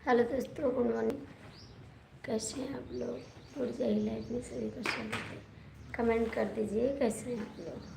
Hello दोस्तों, good morning. कैसे हैं आप लोग? ऊर्जा ही लाइफ में सभी को स्वागत है। कमेंट कर दीजिए कैसे हैं आप लोग।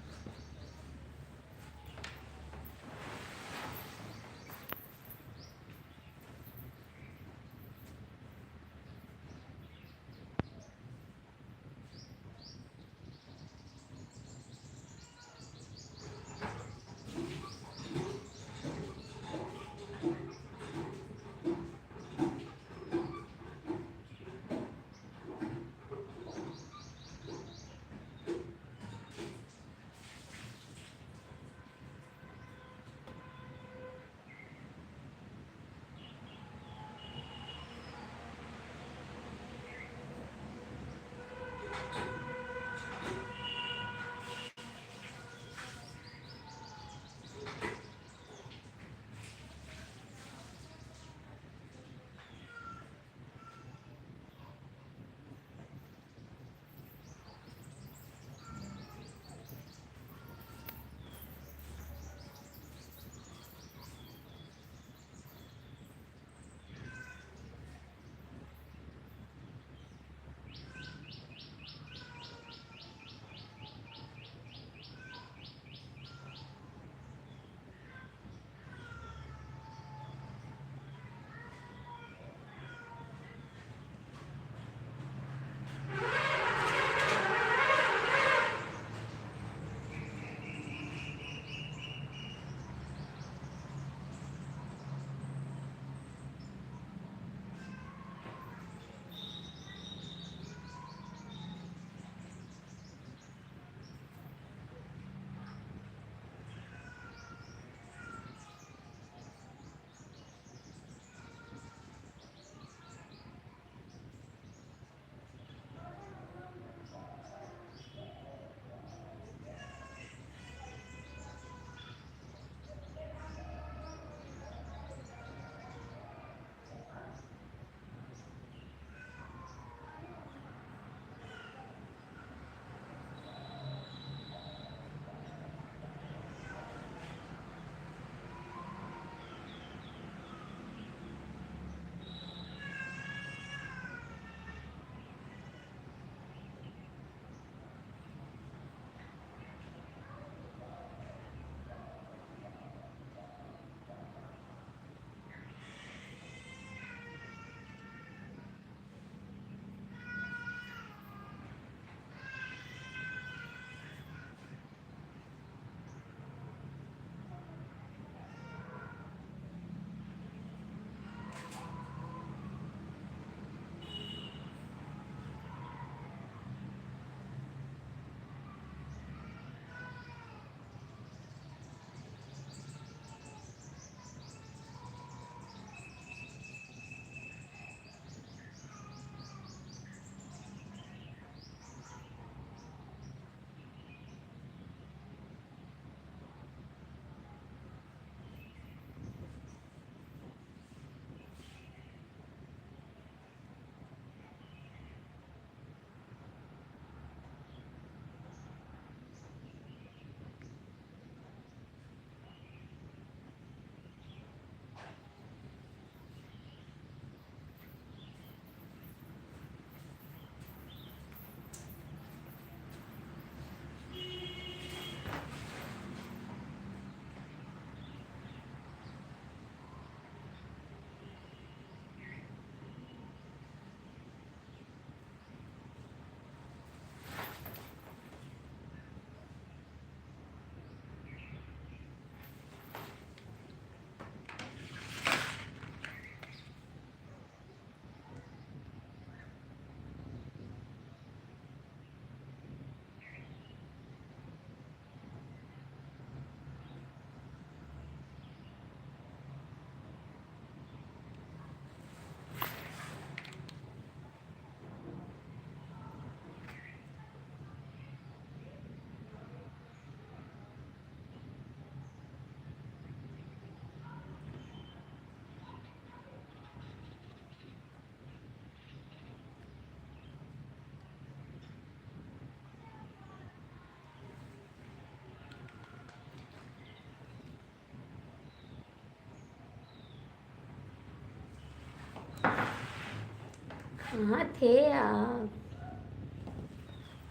कहाँ थे आप?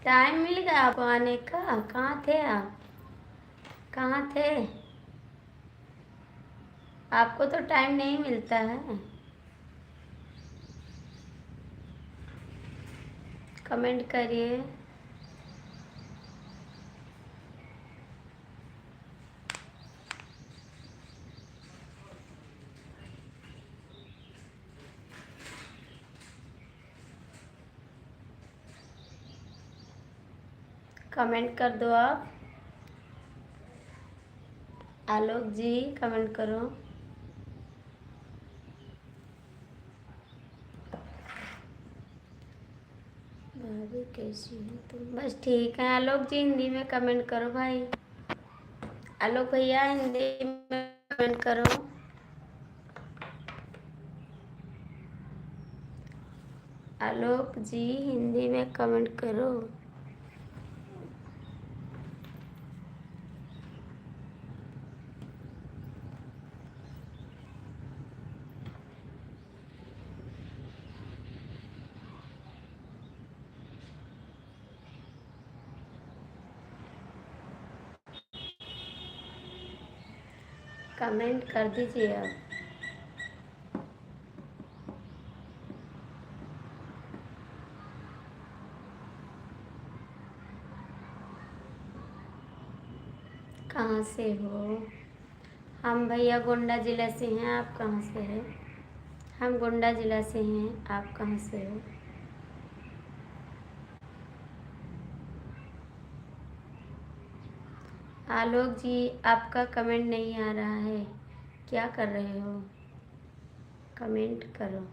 टाइम मिल गया आपको आने का? कहाँ थे आप? कहाँ थे? आपको तो टाइम नहीं मिलता है। कमेंट करिए। कमेंट कर दो आप। आलोक जी कमेंट करो। भाभी कैसी हो तुम? बस ठीक है। आलोक जी हिंदी में कमेंट करो भाई। आलोक भैया हिंदी में कमेंट करो। आलोक जी हिंदी में कमेंट करो। कमेंट कर दीजिए आप। कहाँ से हो? हम भैया गोंडा जिला से हैं। आप कहाँ से हैं? हम गोंडा जिला से हैं। आप कहाँ से हो? आलोक जी आपका कमेंट नहीं आ रहा है, क्या कर रहे हो? कमेंट करो।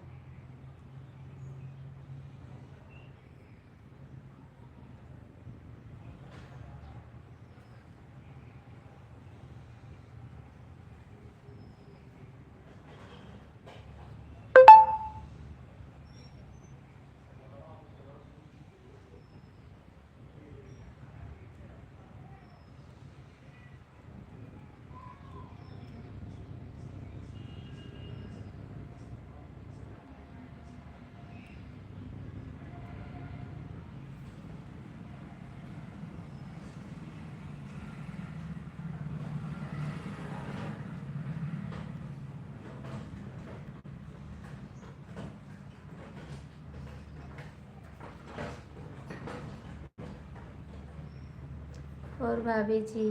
और भाभी जी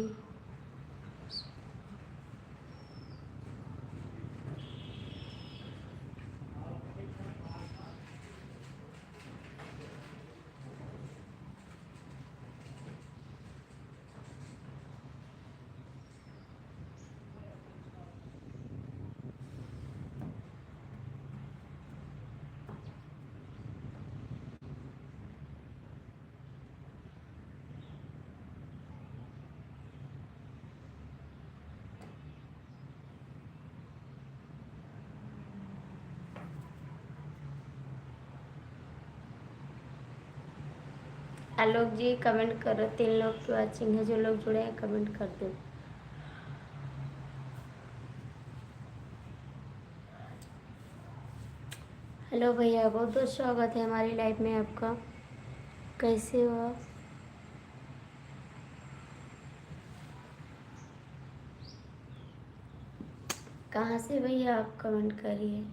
आलोक जी कमेंट करो। 3 लोग की वॉचिंग है, जो लोग जुड़े हैं कमेंट कर दो। हेलो भैया, बहुत बहुत स्वागत है हमारी लाइफ में आपका। कैसे हो आप? कहाँ से भैया आप? कमेंट करिए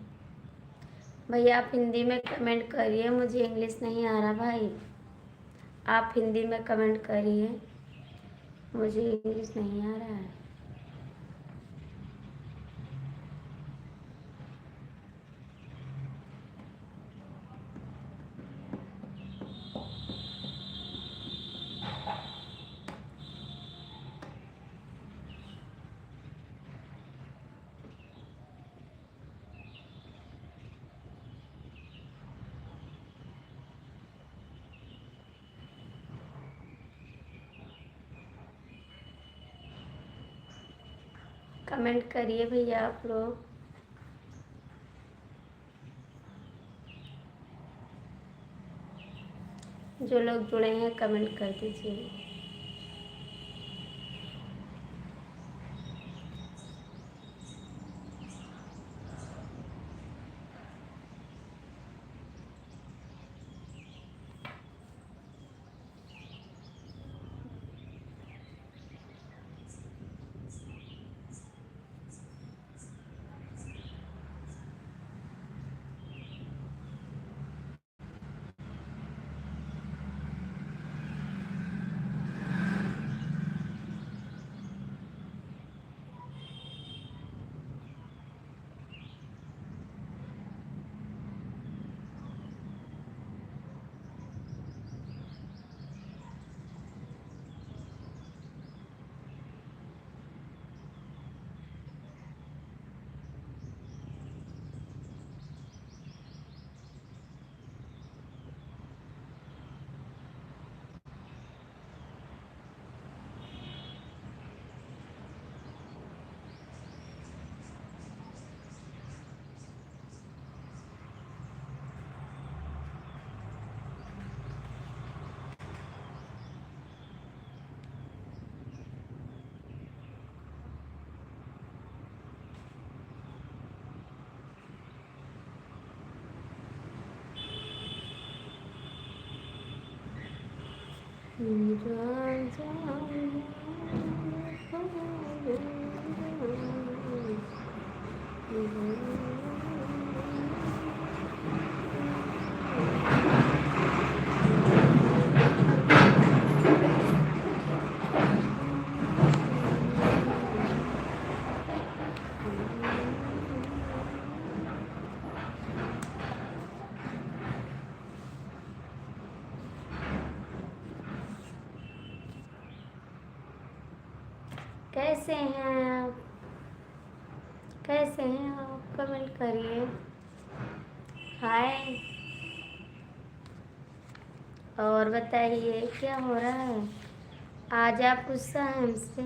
भैया। आप हिंदी में कमेंट करिए, मुझे इंग्लिश नहीं आ रहा भाई। आप हिंदी में कमेंट करिए, मुझे इंग्लिश नहीं आ रहा है। कमेंट करिए भैया आप लोग। जो लोग जुड़े हैं कमेंट कर दीजिए। कैसे हैं आप? कैसे हैं आप? कमेंट करिए। हाय। और बताइए क्या हो रहा है? आज आप गुस्सा हैं हमसे?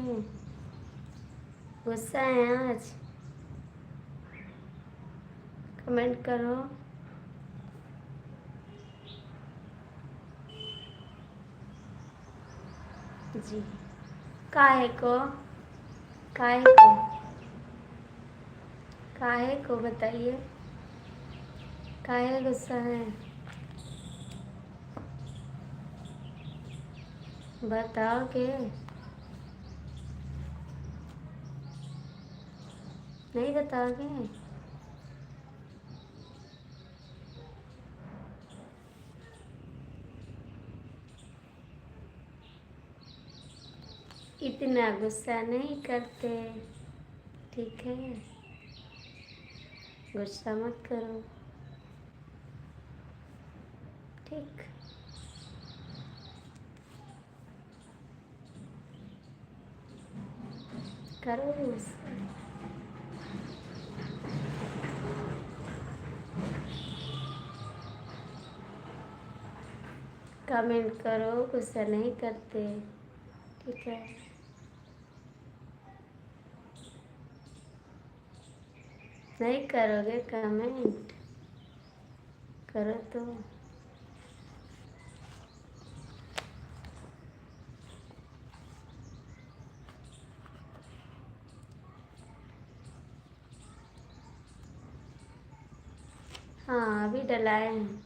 गुस्सा हैं आज? कमेंट करो। जी। काहे को? काहे को? काहे को बताइए? काहे गुस्सा है? बताओगे? नहीं बताओगे? इतना गुस्सा नहीं करते, ठीक है? गुस्सा मत करो, ठीक? करो गुस्सा। कमेंट करो, गुस्सा नहीं करते, ठीक है? नहीं करोगे कमेंट? करो तो। हाँ अभी डलाए हैं।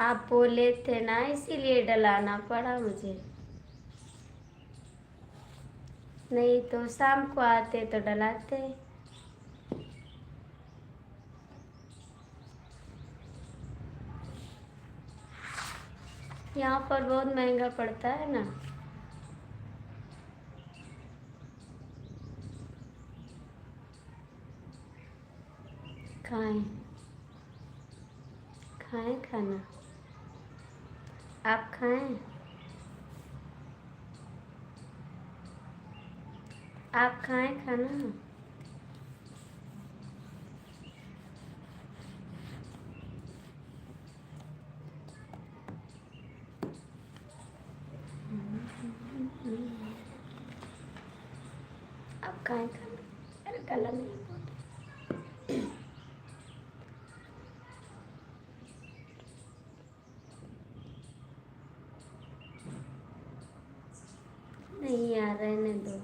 आप बोले थे ना, इसीलिए डलाना पड़ा मुझे। नहीं तो शाम को आते तो डलाते। यहाँ पर बहुत महंगा पड़ता है ना। खाएं। खाएं खाना। आप खाएं। आप खाएं खाना। आप खाएं खाना। अरे गला नहीं। नहीं यार रहने दो।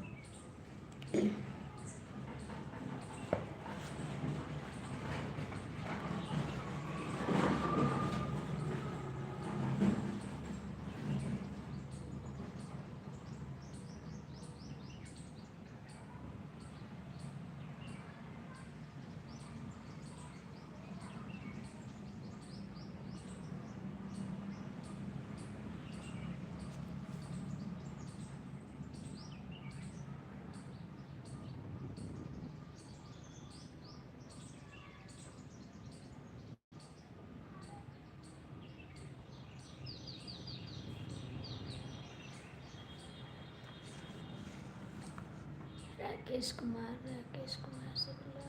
राकेश कुमार से बोला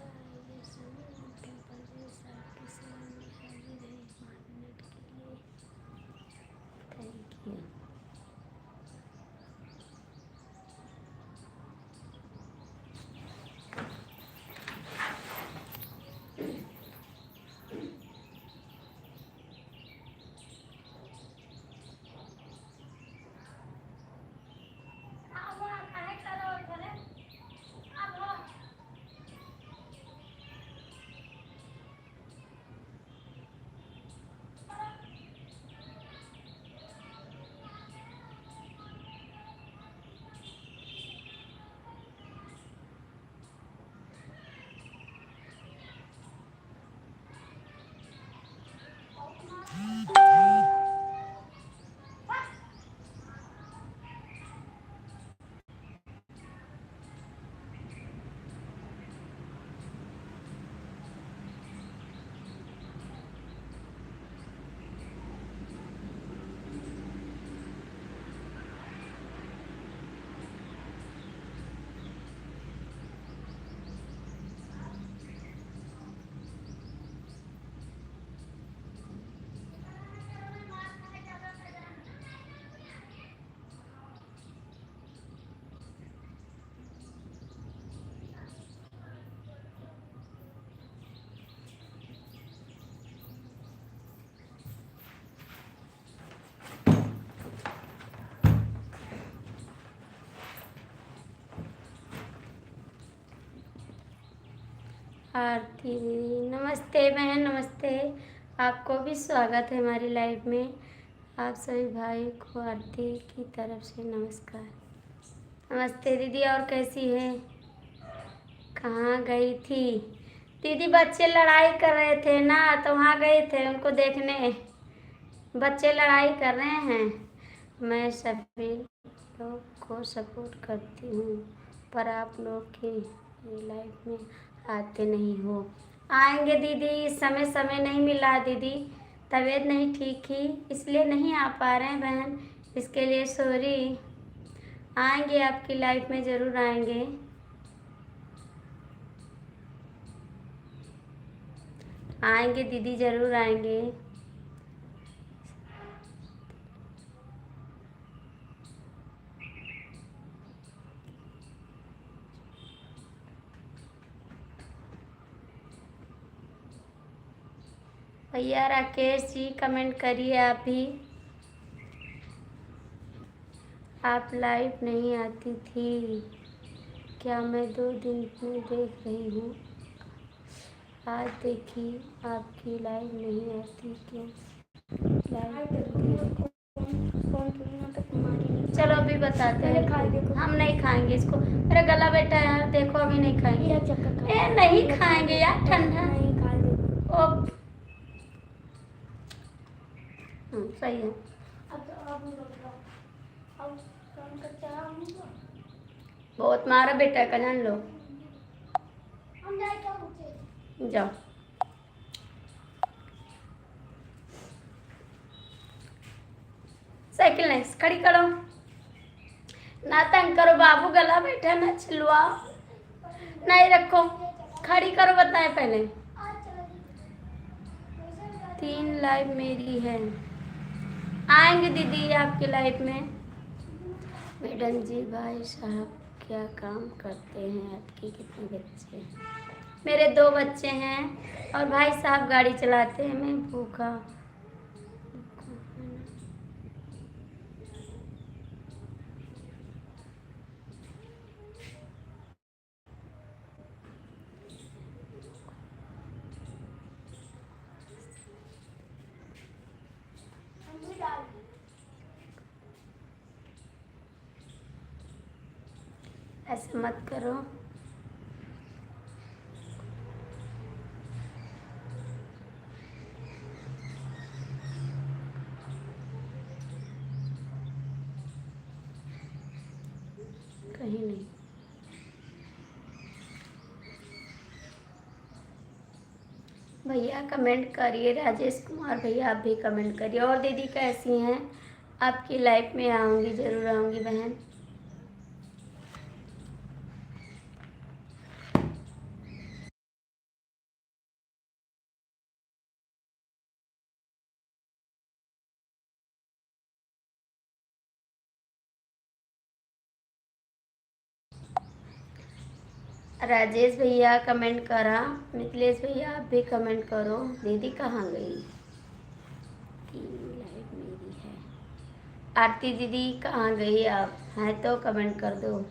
ये समय के परदेश आपकी सेवा में हाजिर है 5 मिनट के लिए। Thank you. आरती दीदी नमस्ते बहन, नमस्ते। आपको भी स्वागत है हमारी लाइव में। आप सभी भाई को आरती की तरफ से नमस्कार। नमस्ते दीदी, और कैसी है? कहाँ गई थी दीदी? बच्चे लड़ाई कर रहे थे ना, तो वहाँ गए थे उनको देखने। बच्चे लड़ाई कर रहे हैं। मैं सभी लोग को सपोर्ट करती हूँ, पर आप लोग की लाइफ में आते नहीं हो। आएंगे दीदी, समय नहीं मिला दीदी, तबीयत नहीं ठीक थी इसलिए नहीं आ पा रहे हैं बहन, इसके लिए सॉरी। आएंगे, आपकी लाइफ में ज़रूर आएंगे। आएंगे दीदी, ज़रूर आएंगे। भैया राकेश जी कमेंट करिए आप भी। आप लाइव नहीं आती थी क्या? मैं 2 दिन में देख रही हूँ, आज देखी आपकी लाइव नहीं आती क्या? लाइव चलो अभी बताते हैं। हम नहीं खाएंगे इसको, मेरा गला बैठा है यार, देखो अभी नहीं खाएंगे। ए नहीं खाएंगे यार, ठंडा। ओ सही है। बहुत मारा बेटा का, जान लो। जाओ। साइकिल नहीं खड़ी करो ना, तंग करो बाबू, गला बैठा ना, चिल्लाओ नहीं, रखो खड़ी करो, बताए पहले। 3 लाइव मेरी है। आएंगे दीदी आपकी लाइफ में। मैडम जी भाई साहब क्या काम करते हैं? आपके कितने बच्चे हैं? मेरे 2 बच्चे हैं और भाई साहब गाड़ी चलाते हैं। मैं भूखा ऐसे मत करो। कहीं नहीं। भैया कमेंट करिए, राजेश कुमार भैया आप भी कमेंट करिए। और दीदी कैसी हैं? आपकी लाइफ में आऊँगी, ज़रूर आऊँगी बहन। राजेश भैया कमेंट करा, मिथिलेश भैया आप भी कमेंट करो। दीदी कहाँ गई? 3 लाइव मेरी है। आरती दीदी कहाँ गई? आप हैं तो कमेंट कर दो।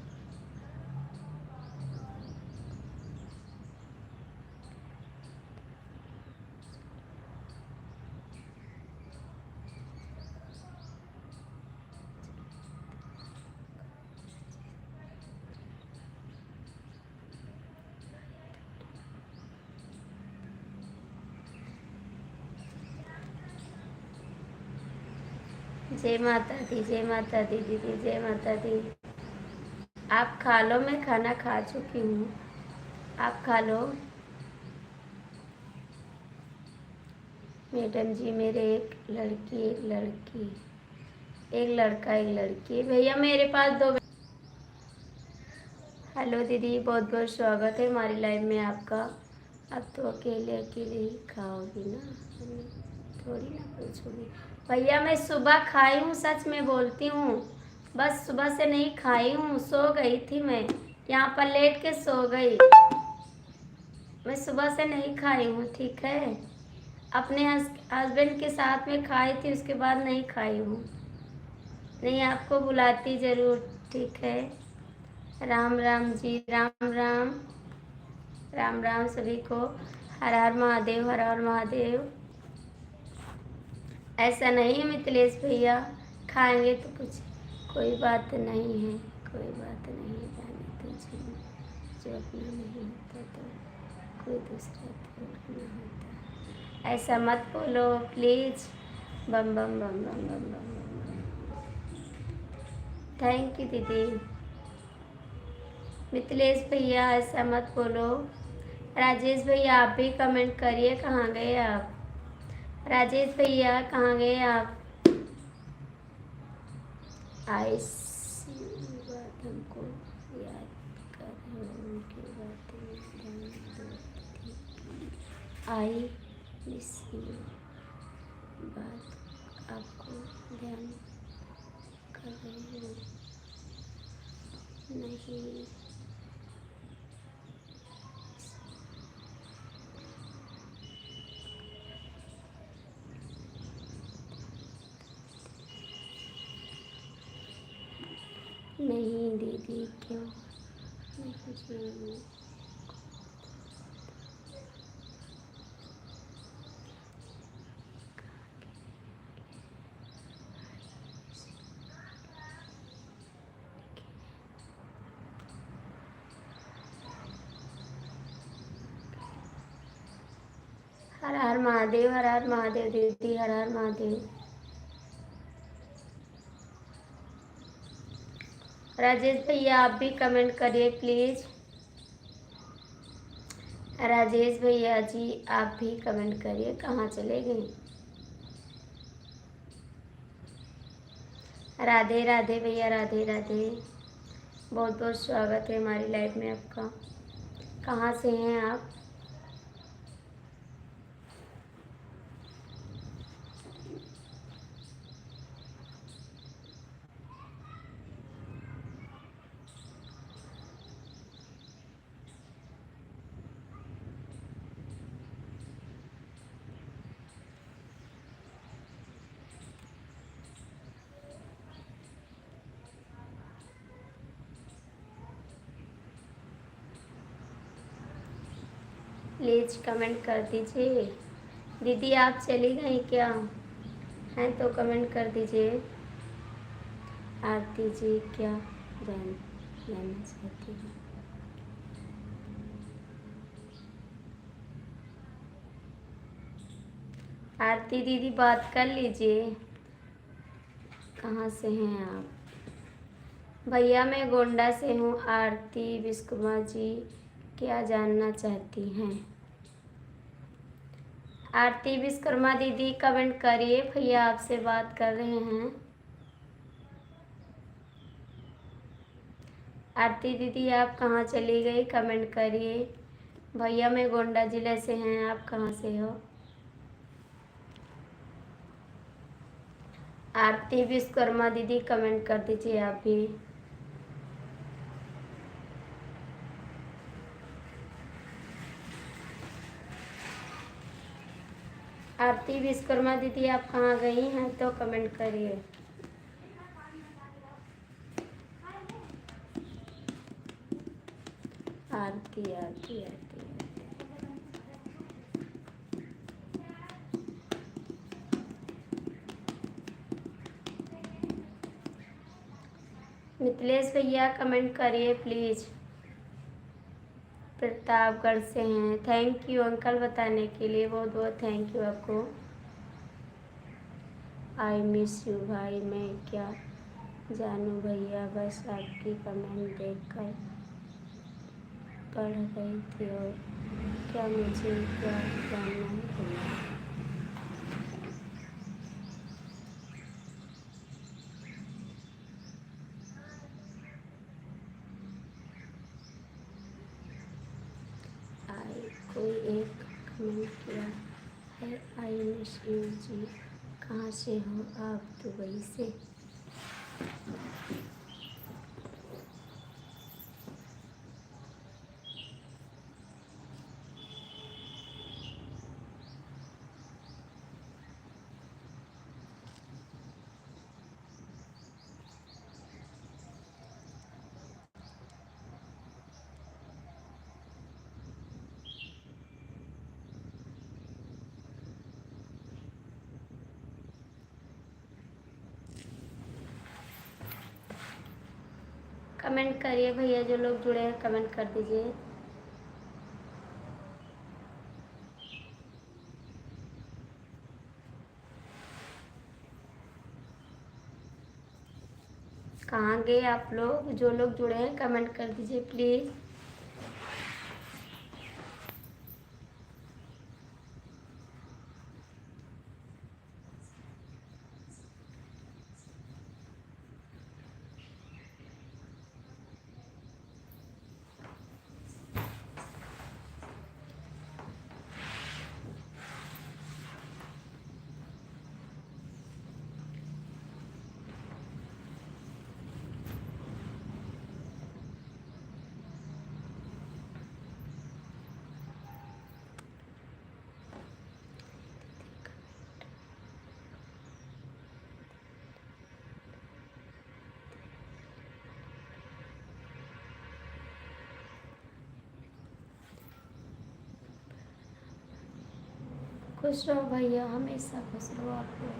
जय माता दी, जय माता दी दीदी, जय माता दी। आप खा लो, मैं खाना खा चुकी हूँ, आप खा लो। मैडम जी मेरे एक लड़की, एक लड़की, एक लड़का, एक लड़की। भैया मेरे पास 2। हेलो दीदी, बहुत बहुत स्वागत है हमारी लाइव में आपका। अब तो अकेले अकेले ही खाओगी ना, थोड़ी ना पूछोगी। भैया मैं सुबह खाई हूँ, सच में बोलती हूँ, बस सुबह से नहीं खाई हूँ, सो गई थी मैं, यहाँ पर लेट के सो गई। मैं सुबह से नहीं खाई हूँ, ठीक है। अपने हस्बैंड के साथ में खाई थी, उसके बाद नहीं खाई हूँ। नहीं, आपको बुलाती ज़रूर, ठीक है। राम राम जी, राम राम, राम राम सभी को। हर हर महादेव, हर हर महादेव। ऐसा नहीं है मिथिलेश भैया, खाएंगे तो कुछ, कोई बात नहीं है, कोई बात नहीं है। जाने दीजिए, जो अपना नहीं होता तो कोई दूसरा थोड़ा ना होता। ऐसा मत बोलो please. Bomb bomb bomb bomb bomb bomb bomb. Thank you दीदी। मिथिलेश भैया ऐसा मत बोलो। राजेश भैया आप भी कमेंट करिए, कहाँ गए आप? राजेश भैया कहाँ गए आप? ऐसी बात हमको याद कर रहे हो, उनकी बातें ध्यान दो थी। आई मिस यू बात आपको ध्यान कर रहे हो नहीं। नहीं दीदी क्यों नहीं जानू? हर हर महादेव, हर हर महादेव दीदी, हर हर महादेव। राजेश भैया आप भी कमेंट करिए प्लीज। राजेश भैया जी आप भी कमेंट करिए, कहाँ चले गए? राधे राधे भैया, राधे राधे। बहुत बहुत स्वागत है हमारी लाइफ में आपका। कहाँ से हैं आप? प्लीज कमेंट कर दीजिए। दीदी आप चली गई क्या हैं? तो कमेंट कर दीजिए। आरती जी क्या जानना चाहती हूँ? आरती दीदी बात कर लीजिए। कहाँ से हैं आप? भैया मैं गोंडा से हूँ। आरती विश्वकुमार जी क्या जानना चाहती हैं? आरती विश्वकर्मा दीदी कमेंट करिए, भैया आपसे बात कर रहे हैं। आरती दीदी आप कहाँ चली गई? कमेंट करिए। भैया मैं गोंडा जिले से हैं, आप कहाँ से हो? आरती विश्वकर्मा दीदी कमेंट कर दीजिए आप भी। आरती विश्वकर्मा दीदी आप कहाँ गई हैं तो कमेंट करिए। आरती आरती आरती मिथिलेश भैया कमेंट करिए प्लीज। प्रतापगढ़ से हैं। थैंक यू अंकल बताने के लिए, बहुत बहुत थैंक यू आपको। आई मिस यू भाई, मैं क्या जानूँ भैया, बस आपकी कमेंट देखकर पढ़ रही थी। और क्या मुझे क्या जानना है भैया? कोई एक कमेंट किया है, आई मिस यू जी। कहाँ से हो आप? दुबई से। कमेंट करिए भैया, जो लोग जुड़े हैं कमेंट कर दीजिए। कहाँ गए आप लोग? जो लोग जुड़े हैं कमेंट कर दीजिए प्लीज़। खुश रहो भैया, हमेशा खुश रहो आप लोग।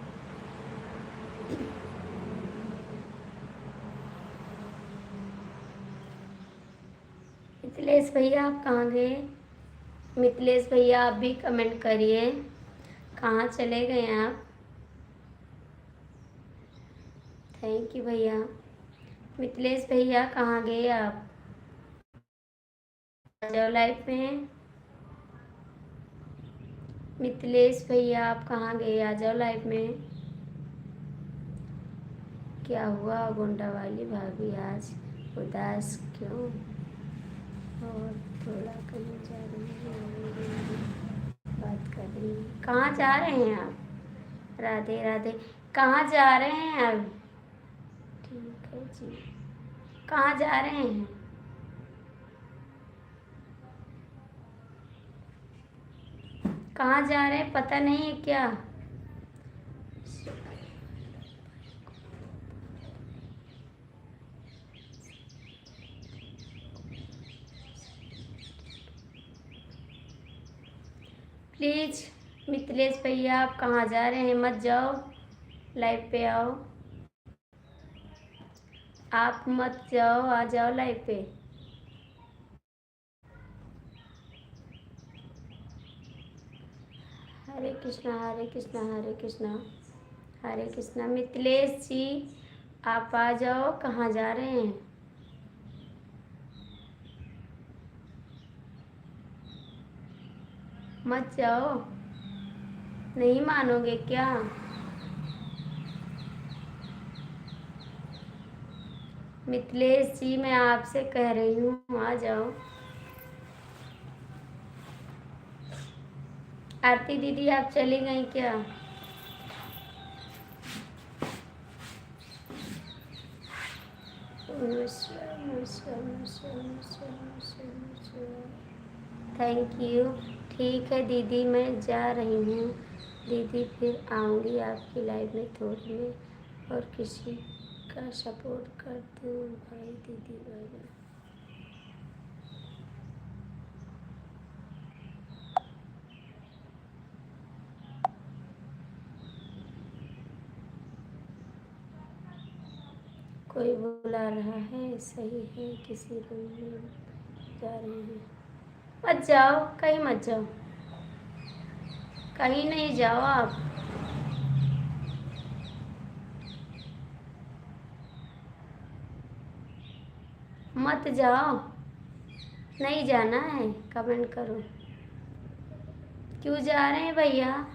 मिथिलेश भैया आप कहाँ गए? मिथिलेश भैया आप भी कमेंट करिए, कहाँ चले गए आप? थैंक यू भैया। मिथिलेश भैया कहाँ गए आप? आ जाओ लाइव में। मिथिलेश भैया आप कहाँ गए? आ जाओ लाइव में। क्या हुआ गोंडा वाली भाभी, आज उदास क्यों? और थोड़ा कहीं जा रही है, बात कर रही है। कहाँ जा रहे हैं आप? राधे राधे। कहाँ जा रहे हैं अब? ठीक है जी, कहाँ जा रहे हैं? कहाँ जा रहे हैं पता नहीं है क्या? प्लीज़ मिथिलेश भैया आप कहाँ जा रहे हैं? मत जाओ, लाइव पे आओ। आप मत जाओ, आ जाओ लाइव पे। हरे कृष्णा हरे कृष्णा हरे कृष्णा हरे कृष्णा। मिथिलेश जी आप आ जाओ, कहाँ जा रहे हैं? मत जाओ, नहीं मानोगे क्या? मिथिलेश जी मैं आपसे कह रही हूँ आ जाओ। आरती दीदी आप चली गई क्या? Thank you. ठीक है दीदी, मैं जा रही हूँ दीदी, फिर आऊँगी आपकी लाइव में थोड़ी में, और किसी का सपोर्ट कर दूँ भाई दीदी भाई। कोई बुला रहा है, सही है, किसी रूम में जा रहे हैं। मत जाओ, कहीं मत जाओ, कहीं नहीं जाओ आप। मत जाओ, नहीं जाना है, कमेंट करो। क्यों जा रहे हैं भैया?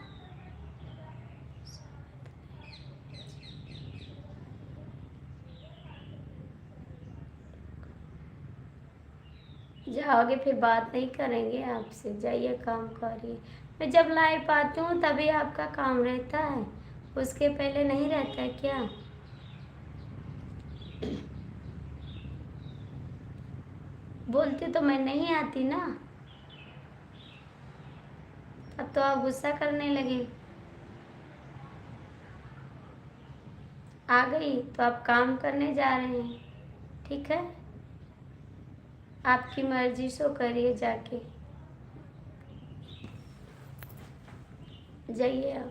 जाओगे फिर बात नहीं करेंगे आपसे, जाइए काम करिए। मैं जब लाइव आती हूँ तभी आपका काम रहता है, उसके पहले नहीं रहता है क्या? बोलती तो मैं नहीं आती ना। अब तो आप गुस्सा करने लगे। आ गई तो आप काम करने जा रहे हैं, ठीक है, आपकी मर्जी, सो करिए जाके, जाइए आप।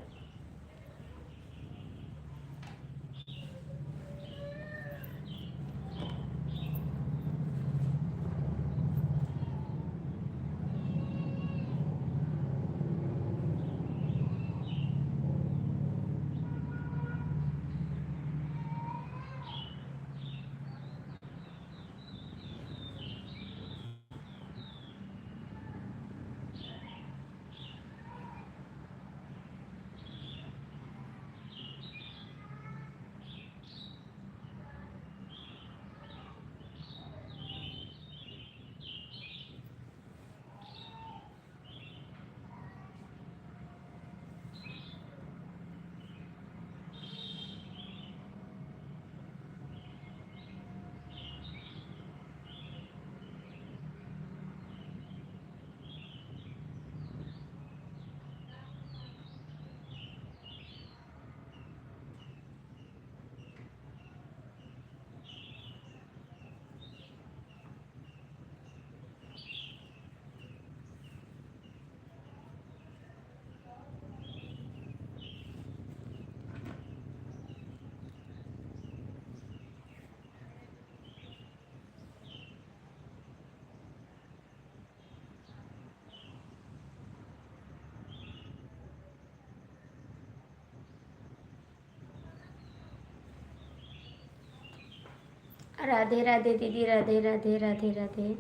राधे राधे दीदी, राधे राधे राधे राधे।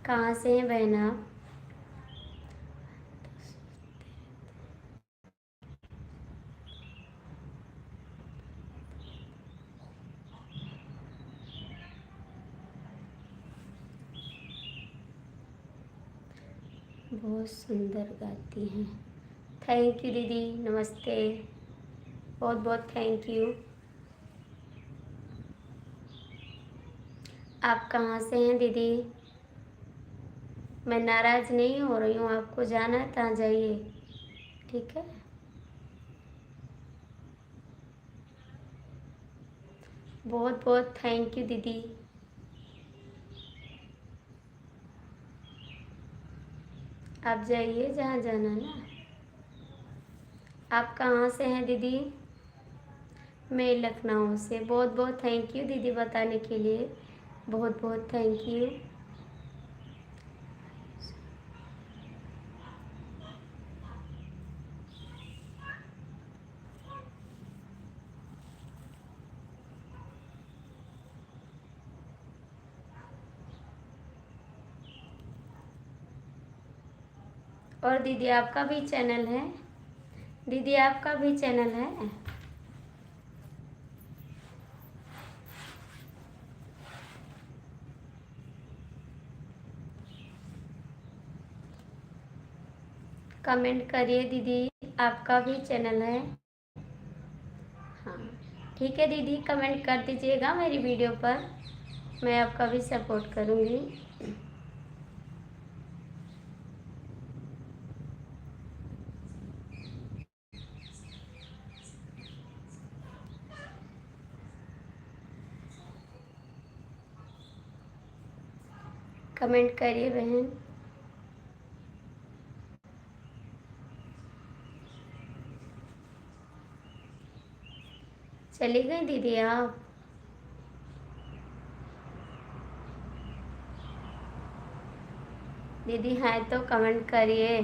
कहाँ से हैं बहन आप? बहुत सुंदर गाती हैं। थैंक यू दीदी, नमस्ते, बहुत बहुत थैंक यू। आप कहाँ से हैं दीदी? मैं नाराज़ नहीं हो रही हूँ, आपको जाना है तहाँ जाइए, ठीक है। बहुत बहुत थैंक यू दीदी। आप जाइए जहाँ जाना ना। आप कहाँ से हैं दीदी? मैं लखनऊ से। बहुत बहुत थैंक यू दीदी बताने के लिए, बहुत बहुत थैंक यू। और दीदी आपका भी चैनल है? दीदी आपका भी चैनल है? कमेंट करिए दीदी, आपका भी चैनल है? हाँ ठीक है दीदी, कमेंट कर दीजिएगा मेरी वीडियो पर, मैं आपका भी सपोर्ट करूँगी। कमेंट करिए बहन। चली गई दीदी आप? दीदी हैं तो कमेंट करिए।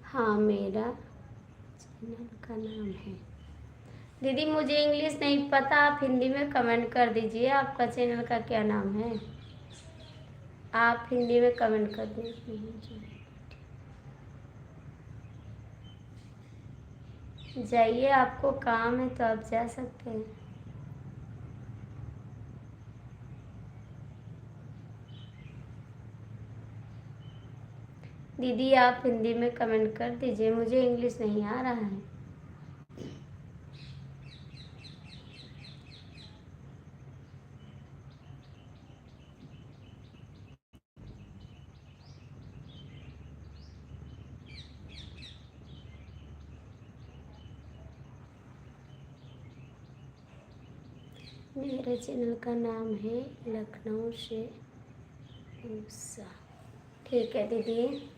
हाँ मेरा चैनल का नाम है। दीदी मुझे इंग्लिश नहीं पता, आप हिंदी में कमेंट कर दीजिए आपका चैनल का क्या नाम है। आप हिंदी में कमेंट कर दीजिए। जाइए, आपको काम है तो आप जा सकते हैं। दीदी आप हिंदी में कमेंट कर दीजिए, मुझे इंग्लिश नहीं आ रहा है। मेरे चैनल का नाम है लखनऊ से उषा। ठीक है दीदी,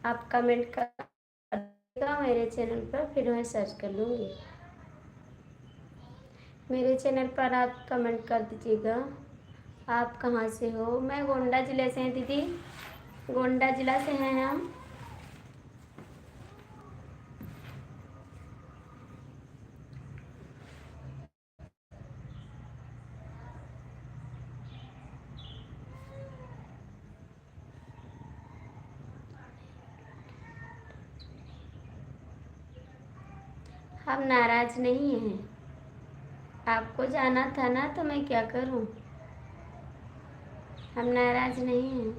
आप कमेंट करिएगा मेरे चैनल पर, फिर मैं सर्च कर लूँगी। मेरे चैनल पर आप कमेंट कर दीजिएगा। आप कहाँ से हो? मैं गोंडा ज़िले से हैं दीदी, गोंडा ज़िला से हैं हम। हम नाराज़ नहीं हैं, आपको जाना था ना तो मैं क्या करूं। हम नाराज़ नहीं हैं।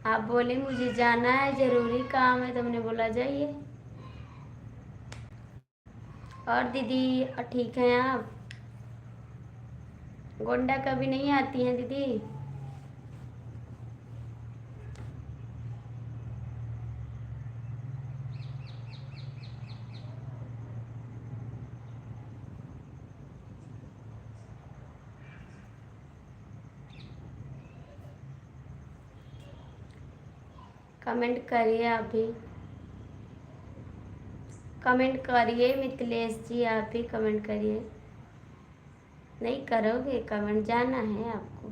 आप बोले मुझे जाना है, ज़रूरी काम है, तो हमने बोला जाइए। और दीदी ठीक हैं आप? गोंडा कभी नहीं आती हैं दीदी? कमेंट करिए आप भी, कमेंट करिए मिथिलेश जी, आप भी कमेंट करिए। नहीं करोगे कमेंट, जाना है आपको।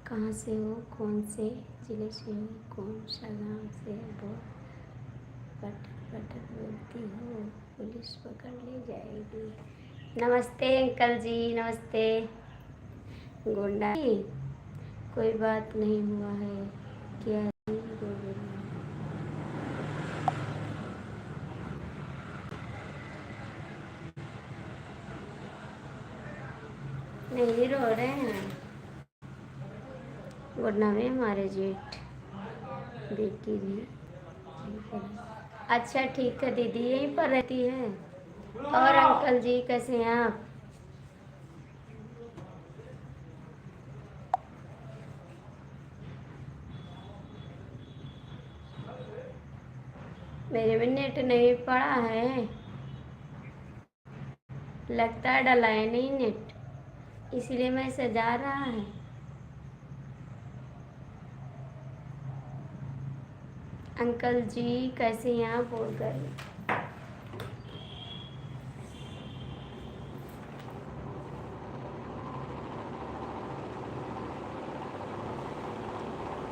कहाँ से हो, कौन से जिले से हो, कौन सा गांव से हो? पटक पटक बोलती हो, पुलिस पकड़ ले जाएगी। नमस्ते अंकल जी, नमस्ते। गुंडा कोई बात नहीं हुआ है क्या जी, नहीं रो रहे हैं। गुड़ना में हमारे जेठ बेटी भी। अच्छा ठीक है दीदी, यहीं पर रहती है। और अंकल जी कैसे हैं आप? मेरे में नेट नहीं पड़ा है, लगता है डला है नहीं नेट, इसीलिए मैसेज आ रहा है। अंकल जी कैसे हैं आप? बोल गए।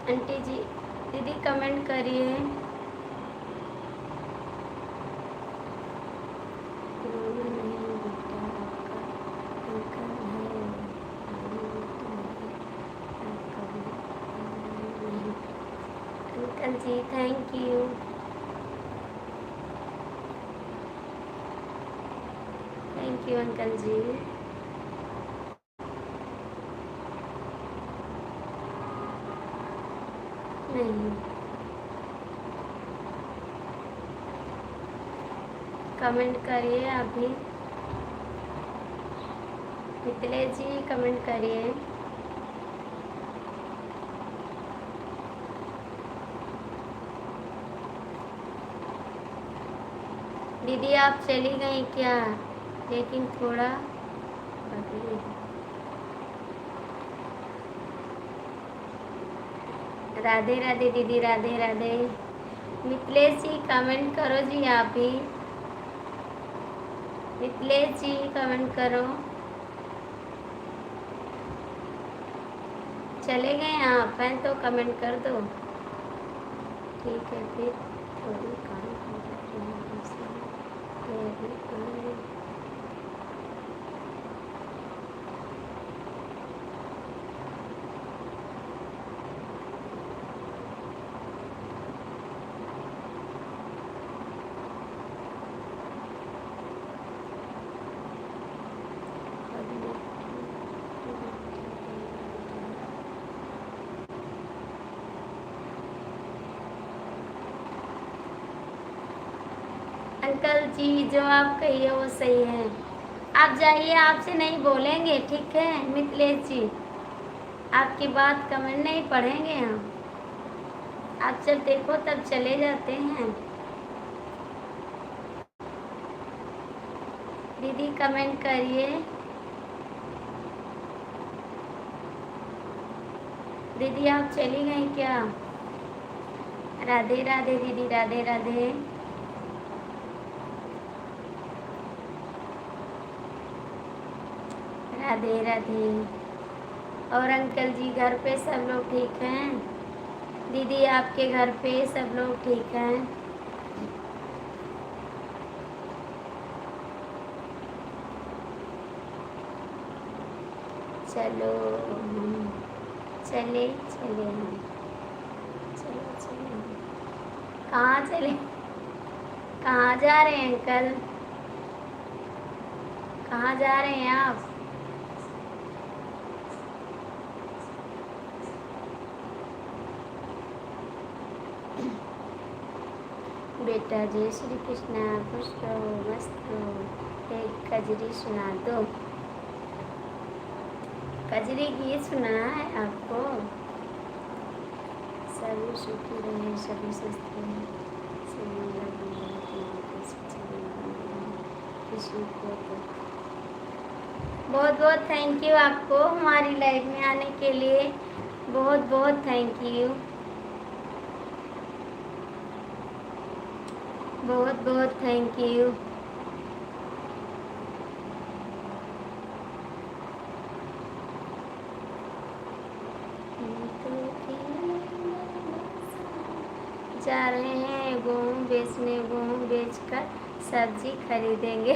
आंटी जी, दीदी कमेंट करिए। रोना नहीं बेटा, आपका अंकल है, आपका भी नहीं। Uncle ji thank you. Thank you uncle ji. नहीं कमेंट करिए आप भी। मिथिलेश जी कमेंट करिए। दीदी आप चली गई क्या? लेकिन थोड़ा अभी। राधे राधे दीदी, राधे राधे। मिथिलेश जी कमेंट करो जी, आप भी। मिथिलेश जी कमेंट करो। चले गए आप हैं तो कमेंट कर दो। ठीक है फिर थोड़ी काम हो जाती है हमसे। अंकल जी जो आप कहिए वो सही है। आप जाइए, आपसे नहीं बोलेंगे, ठीक है मिथिलेश जी? आपकी बात कमेंट नहीं पढ़ेंगे हम। आप जब देखो तब चले जाते हैं। दीदी कमेंट करिए। दीदी आप चली गई क्या? राधे राधे दीदी, राधे राधे। राधे राधे। और अंकल जी घर पे सब लोग ठीक हैं? दीदी आपके घर पे सब लोग ठीक हैं? चलो चले चले हम, चलो चले। कहाँ चले? कहाँ जा रहे हैं अंकल? कहाँ जा रहे हैं आप? बेटा जय श्री कृष्णा, खुश रहो मस्त रहो। एक कजरी सुना दो। कजरी गीत सुना है आपको? सभी सुखी रहे, सभी स्वस्थ रहे, सभी किसी को बहुत बहुत थैंक यू आपको हमारी लाइफ में आने के लिए, बहुत बहुत थैंक यू, बहुत बहुत थैंक यू। जा रहे हैं गेहूँ बेचने, गेहूँ बेचकर सब्जी खरीदेंगे।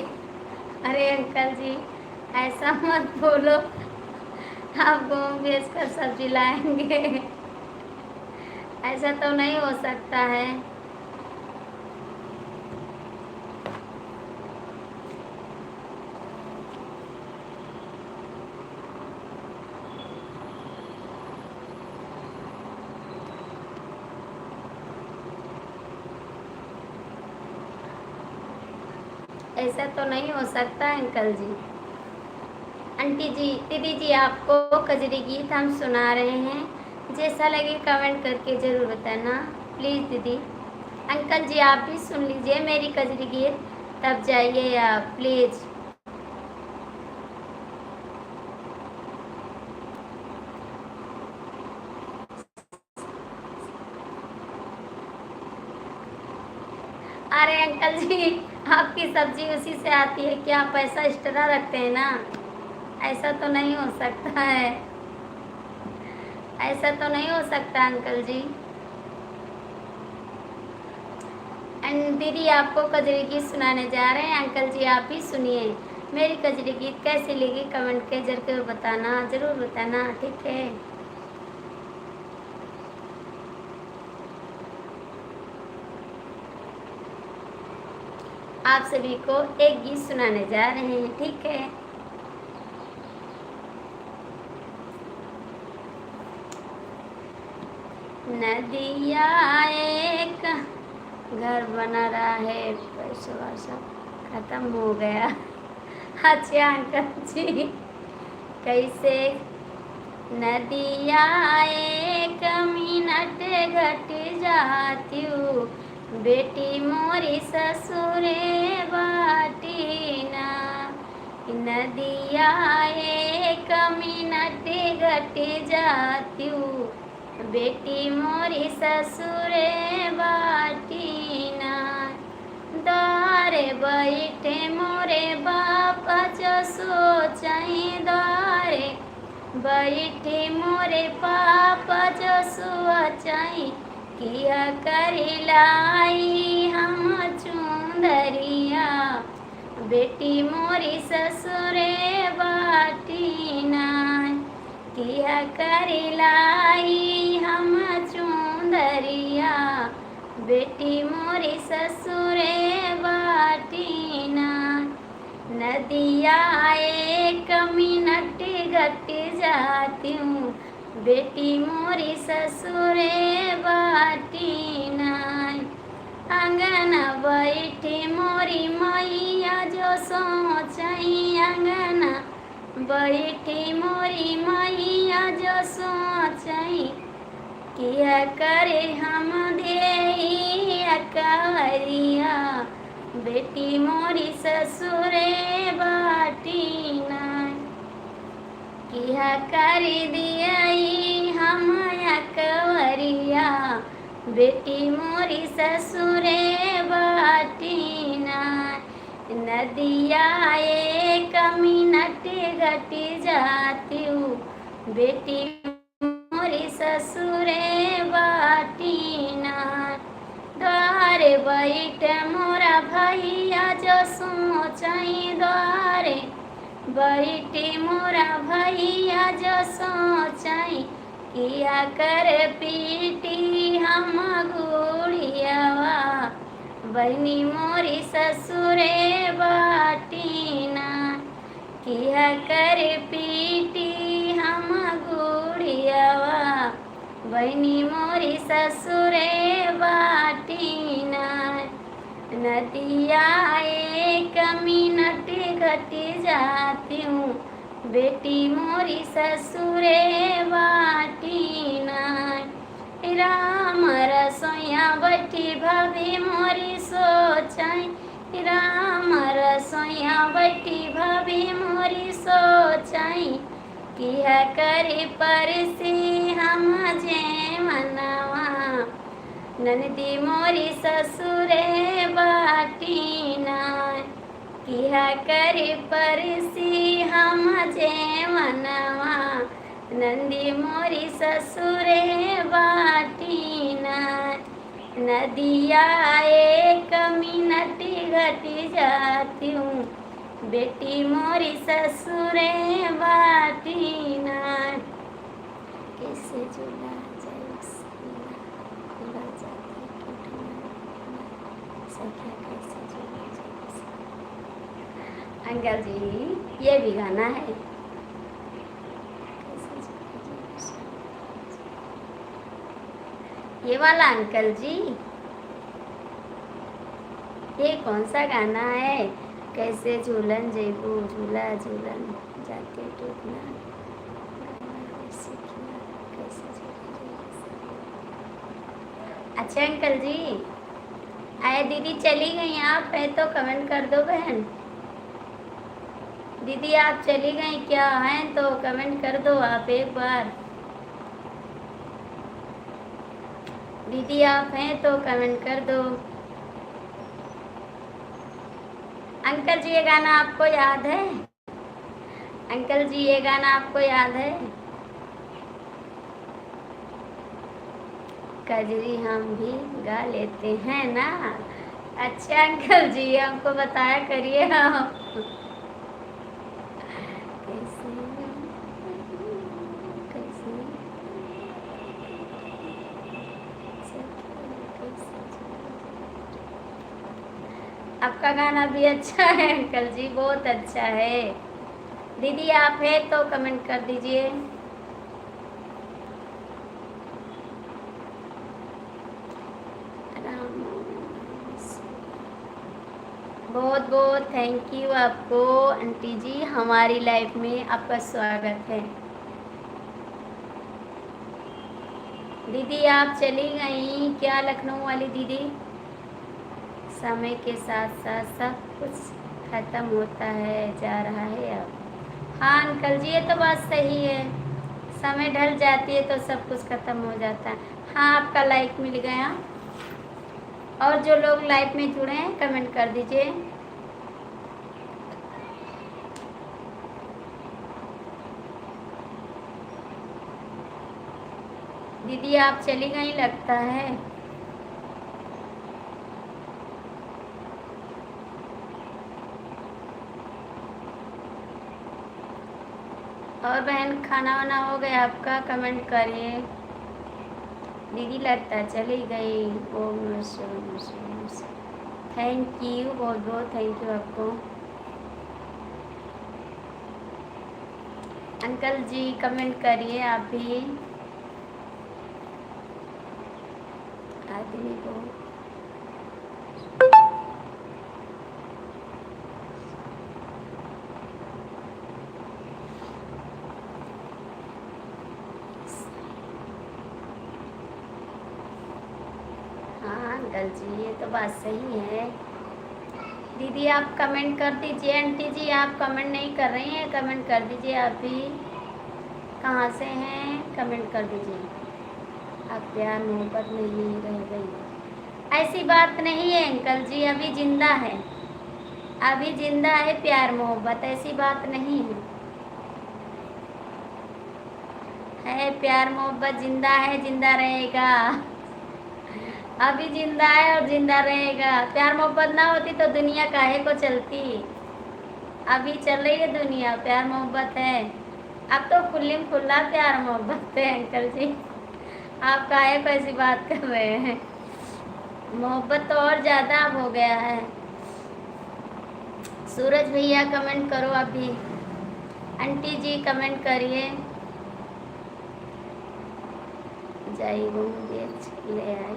अरे अंकल जी ऐसा मत बोलो, आप गेहूँ बेचकर सब्जी लाएंगे, ऐसा तो नहीं हो सकता है। ऐसा तो नहीं हो सकता अंकल जी। आंटी जी, दीदी जी, आपको कजरी गीत हम सुना रहे हैं, जैसा लगे कमेंट करके ज़रूर बताना प्लीज़ दीदी। अंकल जी आप भी सुन लीजिए मेरी कजरी गीत, तब जाइए आप प्लीज़। अरे अंकल जी आपकी सब्जी उसी से आती है क्या? पैसा एक्स्ट्रा रखते हैं ना, ऐसा तो नहीं हो सकता है, ऐसा तो नहीं हो सकता अंकल जी। एंड दीदी आपको कजरी गीत सुनाने जा रहे हैं, अंकल जी आप भी सुनिए मेरी कजरी गीत कैसी लगी, कमेंट के जरूर बताना, ज़रूर बताना, ठीक है। आप सभी को एक गीत सुनाने जा रहे हैं, ठीक है। नदिया एक घर बना रहा है, पैसा सब खत्म हो गया। अच्छा अंकल जी कैसे? नदिया एक मिनट घट जाती हूँ, बेटी मोरी ससुरे बाटी ना। नदिया एक मिनट घट जाती हूँ, बेटी मोरी ससुरे बाटी ना। द्वारे बैठे मोरे बाप जो सोचाई, द्वारे बैठे मोरे पाप जो सोचाई, किया करी लाई हम चुंदरिया, बेटी मोरी ससुरे बाटी ना। किया करी लाई हम चुंदरिया, बेटी मोरी ससुरे बाटी ना। नदिया एक मिनट घट जाती हूँ, बेटी मोरी ससुरे बाटी ना। आंगन बैठी मोरी मैया जो सोचाई, आंगन बैठी मोरी मैया जो सोचाई, किया करे हम देइया कवरिया, बेटी मोरी ससुरे बाटी ना। किया कर दियाई हम कवरिया, बेटी मोरी ससुरे बाटी ना। नदिया एक मिनट घट जाती हूँ, बेटी मोरी ससुरे बाटी ना। द्वारे बैठ मोरा भैया जो सोचाई, द्वारे बैठी मोरा भैया जो सोचाई, किया कर पीटी हम गुड़ियावा, बहनी मोरी ससुरे बाटी ना। किया कर पीटी हम गुड़ियावा, बहनी मोरी ससुरे बाटी ना। नदिया एक मिनट घट जाती हूँ, बेटी मोरी ससुरे बाटी ना। राम रसोइया बैठी भाभी मोरी सोचाई, राम रसोइया बैठी भाभी मोरी मोरी सोचाई कि है करी परसी हम जे मनवा ननदी मोरी ससुरे बाटीना कि है करी परसी हम जे मनवा नंदी मोरी ससुरे बाटीना नदिया एक मिनट घटी जाती हूँ बेटी मोरी ससुरे बाटीना कैसे जुड़ा जाए जुड़ा जाती सखिया कैसे जुड़ा जाए। अंकल जी ये भी गाना है। ये वाला अंकल जी ये कौन सा गाना है? कैसे झूलन जेबू झूला झूलन जाते टूटना अच्छा अंकल जी आए दीदी चली गई आप है तो कमेंट कर दो बहन। दीदी आप चली गई क्या हैं तो कमेंट कर दो आप एक बार। दीदी आप हैं तो कमेंट कर दो। अंकल जी ये गाना आपको याद है? अंकल जी ये गाना आपको याद है? कजरी हम भी गा लेते हैं ना। अच्छा अंकल जी हमको बताया करिए हम आपका गाना भी अच्छा है अंकल जी बहुत अच्छा है। दीदी आप है तो कमेंट कर दीजिए। बहुत बहुत थैंक यू आपको आंटी जी हमारी लाइफ में आपका स्वागत है। दीदी आप चली गई क्या लखनऊ वाली दीदी? समय के साथ साथ सब कुछ खत्म होता है जा रहा है अब। हाँ अंकल जी ये तो बात सही है समय ढल जाती है तो सब कुछ खत्म हो जाता है। हाँ आपका लाइक मिल गया और जो लोग लाइव में जुड़े हैं कमेंट कर दीजिए। दीदी आप चली गई लगता है। और बहन खाना वाना हो गया आपका? कमेंट करिए। दीदी लगता चली गई। ओम थैंक यू बहुत बहुत थैंक यू आपको। अंकल जी कमेंट करिए आप भी। आदमी को हाँ अंकल जी ये तो बात सही है। दीदी आप कमेंट कर दीजिए। आंटी जी आप कमेंट नहीं कर रही हैं कमेंट कर दीजिए आप भी। कहाँ से हैं कमेंट कर दीजिए। अब प्यार मोहब्बत नहीं रह गई ऐसी बात नहीं है अंकल जी अभी जिंदा है अभी जिंदा है प्यार मोहब्बत ऐसी बात नहीं है प्यार मोहब्बत जिंदा है जिंदा रहेगा अभी जिंदा है और जिंदा रहेगा। प्यार मोहब्बत ना होती तो दुनिया काहे को चलती। अभी चल रही है दुनिया प्यार मोहब्बत है। अब तो खुल्ली खुल्ला प्यार मोहब्बत है अंकल जी। आप काहे को ऐसी बात कर रहे हैं। मोहब्बत तो और ज़्यादा अब हो गया है। सूरज भैया कमेंट करो अभी। आंटी जी कमेंट करिए। जाइए ले आई।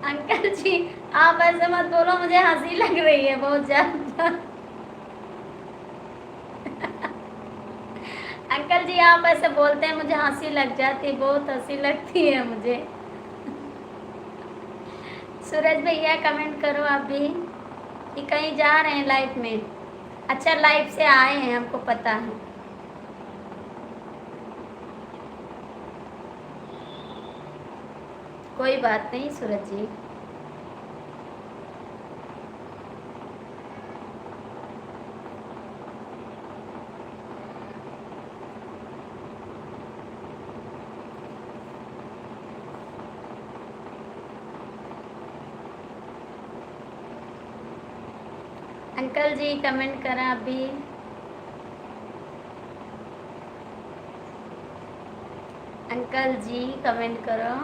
अंकल जी आप ऐसे मत बोलो मुझे हंसी लग रही है बहुत ज़्यादा। अंकल जी आप ऐसे बोलते हैं मुझे हंसी लग जाती है बहुत हंसी लगती है मुझे। सूरज भैया कमेंट करो आप भी कि कहीं जा रहे हैं लाइफ में। अच्छा लाइव से आए हैं, हमको पता है। कोई बात नहीं सूरज जी। अंकल जी कमेंट करा अभी। अंकल जी कमेंट करो।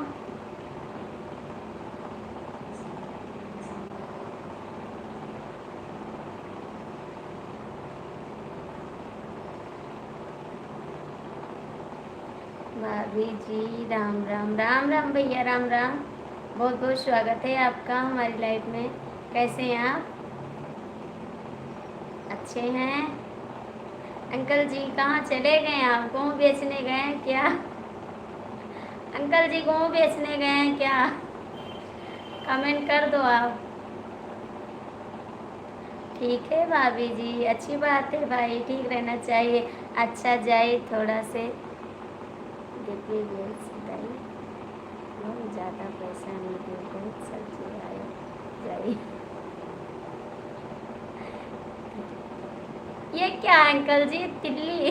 भाभी जी राम राम। राम राम भैया, राम राम। बहुत बहुत स्वागत है आपका हमारी लाइफ में। कैसे हैं आप? अच्छे हैं? अंकल जी कहाँ चले गए आप? गेहूँ बेचने गए हैं क्या? अंकल जी गेहूँ बेचने गए हैं क्या? कमेंट कर दो आप। ठीक है भाभी जी, अच्छी बात है भाई, ठीक रहना चाहिए। अच्छा जाए थोड़ा से। देखिए बहुत ज़्यादा पैसा नहीं दे, बहुत सब्जी आए जाइए। ये क्या अंकल जी, तिल्ली?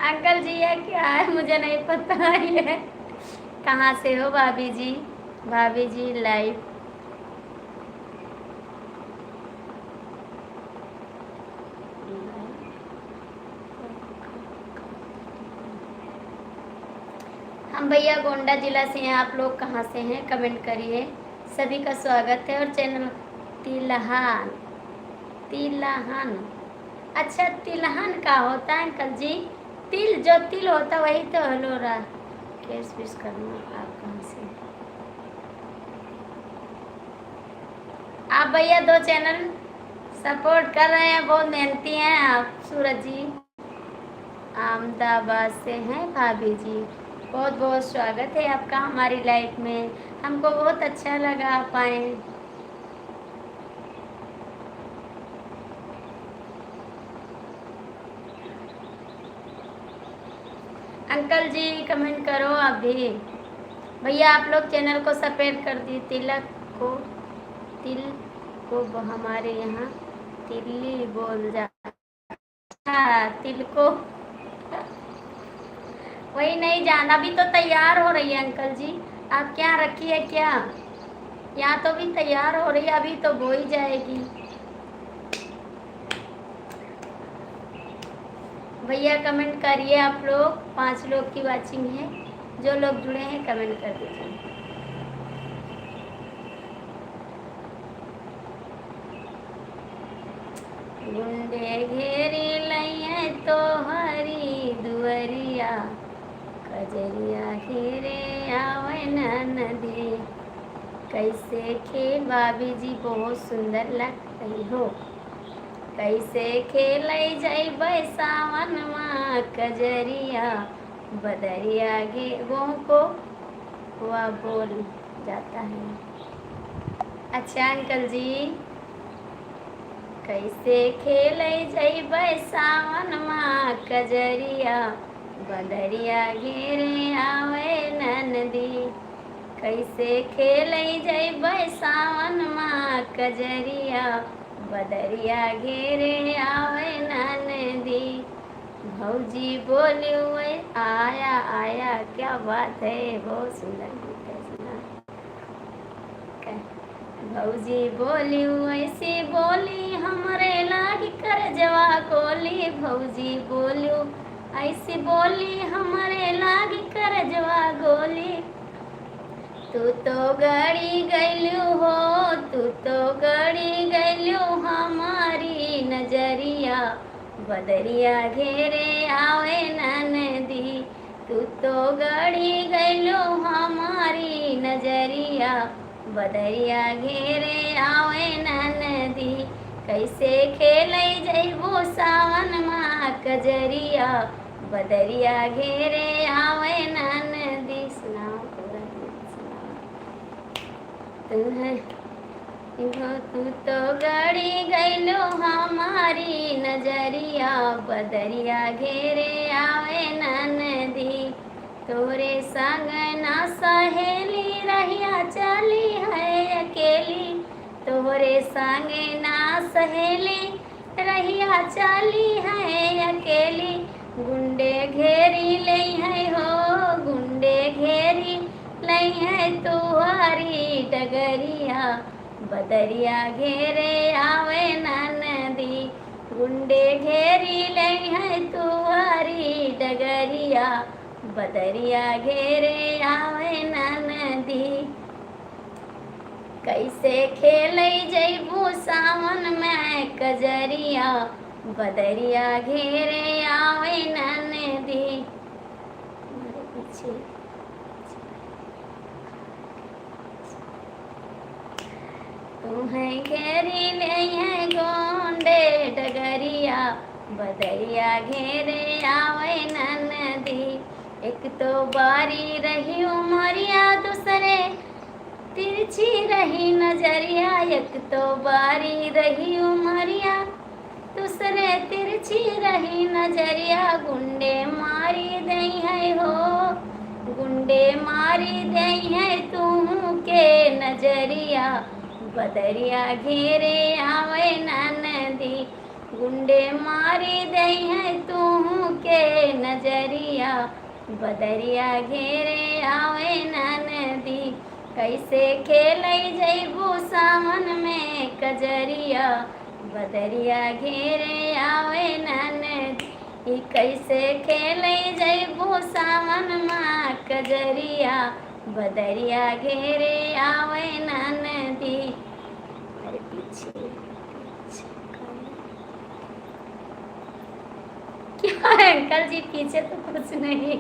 अंकल जी ये क्या है, मुझे नहीं पता ये। कहाँ से हो भाभी जी? भाभी जी लाइव। हम भैया गोंडा जिला से हैं। आप लोग कहाँ से हैं? कमेंट करिए। सभी का स्वागत है। और चैनल तिलहान। तिलहन, अच्छा तिलहन का होता है अंकल जी? तिल, जो तिल होता वही तो हलो रहा। केस विश करना। आप कहाँ से? आप भैया दो चैनल सपोर्ट कर रहे हैं, बहुत मेहनती हैं आप। सूरज जी अहमदाबाद से हैं भाभी जी। बहुत बहुत स्वागत है आपका हमारी लाइफ में। हमको बहुत अच्छा लगा आप आए। अंकल जी कमेंट करो अभी। भैया आप लोग चैनल को सपोर्ट कर दी। तिलक को, तिल को हमारे यहाँ तिल्ली बोल जा। हाँ, तिल को वही नहीं जाना। अभी तो तैयार हो रही है अंकल जी। आप क्या रखी है क्या? यहाँ तो भी तैयार हो रही है, अभी तो बो ही जाएगी। भैया कमेंट करिए। आप लोग 5 लोग की वाचिंग है। जो लोग जुड़े हैं कमेंट कर दीजिए। गुंडे घेरी लइए तो हरी दुअरिया, कजरिया घेरे आवे नदी। कैसे खेल भाभी जी, बहुत सुंदर लग रही हो। कैसे खेल जैबै सावन माँ कजरिया, बदरिया गे गो को हुआ बोल जाता है। अच्छा अंकल जी, कैसे खेल जैबै सावन माँ कजरिया, बदरिया घेरे आवे नदी। कैसे खेल जैबै सावन माँ कजरिया, बदरिया घेरे आवे नदी। भौजी बोली हुए आया आया, क्या बात है, बहुत सुंदर गीत है सुना। भौजी बोली ऐसी बोली हमरे लाग कर जवा कोली। भौजी बोली ऐसी बोली हमरे लाग कर जवा गोली। तू तो गड़ी गैलू हो, तू तो गड़ी गैलू हमारी नजरिया, बदरिया घेरे आवे नदी। तू तो गड़ी गैलू हमारी नजरिया, बदरिया घेरे आवे नदी। कैसे खेल जैबो सावन माँ कजरिया, बदरिया घेरे आवे नदी। सुनाओ पूरा गीत सुनाओ। तू तो गड़ी गईलो हमारी नजरिया, बदरिया घेरे आवे नदी। तोरे संग ना सहेली रहिया चली है अकेली, तोरे संग ना सहेली रहिया चली है अकेली। गुंडे घेरी लई है हो, गुंडे घेरी लई है तुहारी डगरिया, बदरिया घेरे आवे नदी। गुंडे घेरी लई है तुहारी डगरिया, बदरिया घेरे आवे नदी। कैसे खेलै जैबू सावन में कजरिया, बदरिया घेरे आवे नदी। पीछे तुम्हें घेरी ले है गोंडे डगरिया, बदरिया घेरे आवे नदी। एक तो बारी रही उमरिया, दूसरे तिरछी रही नजरिया। एक तो बारी रही उमरिया, दूसरे तिरछी रही नजरिया। गुंडे मारी दई है हो, गुंडे मारी दई है तू के नजरिया, बदरिया घेरे आवे नदी। गुंडे मारी दई है तू के नजरिया, बदरिया घेरे आवे नदी। कैसे खेलै जैबू सावन में कजरिया, बदरिया घेरे आवे नदी। कैसे खेलै जैबू सावन में कजरिया, बदरिया घेरे आवे नदी। अरे पीछे क्या है अंकल जी, पीछे तो कुछ नहीं।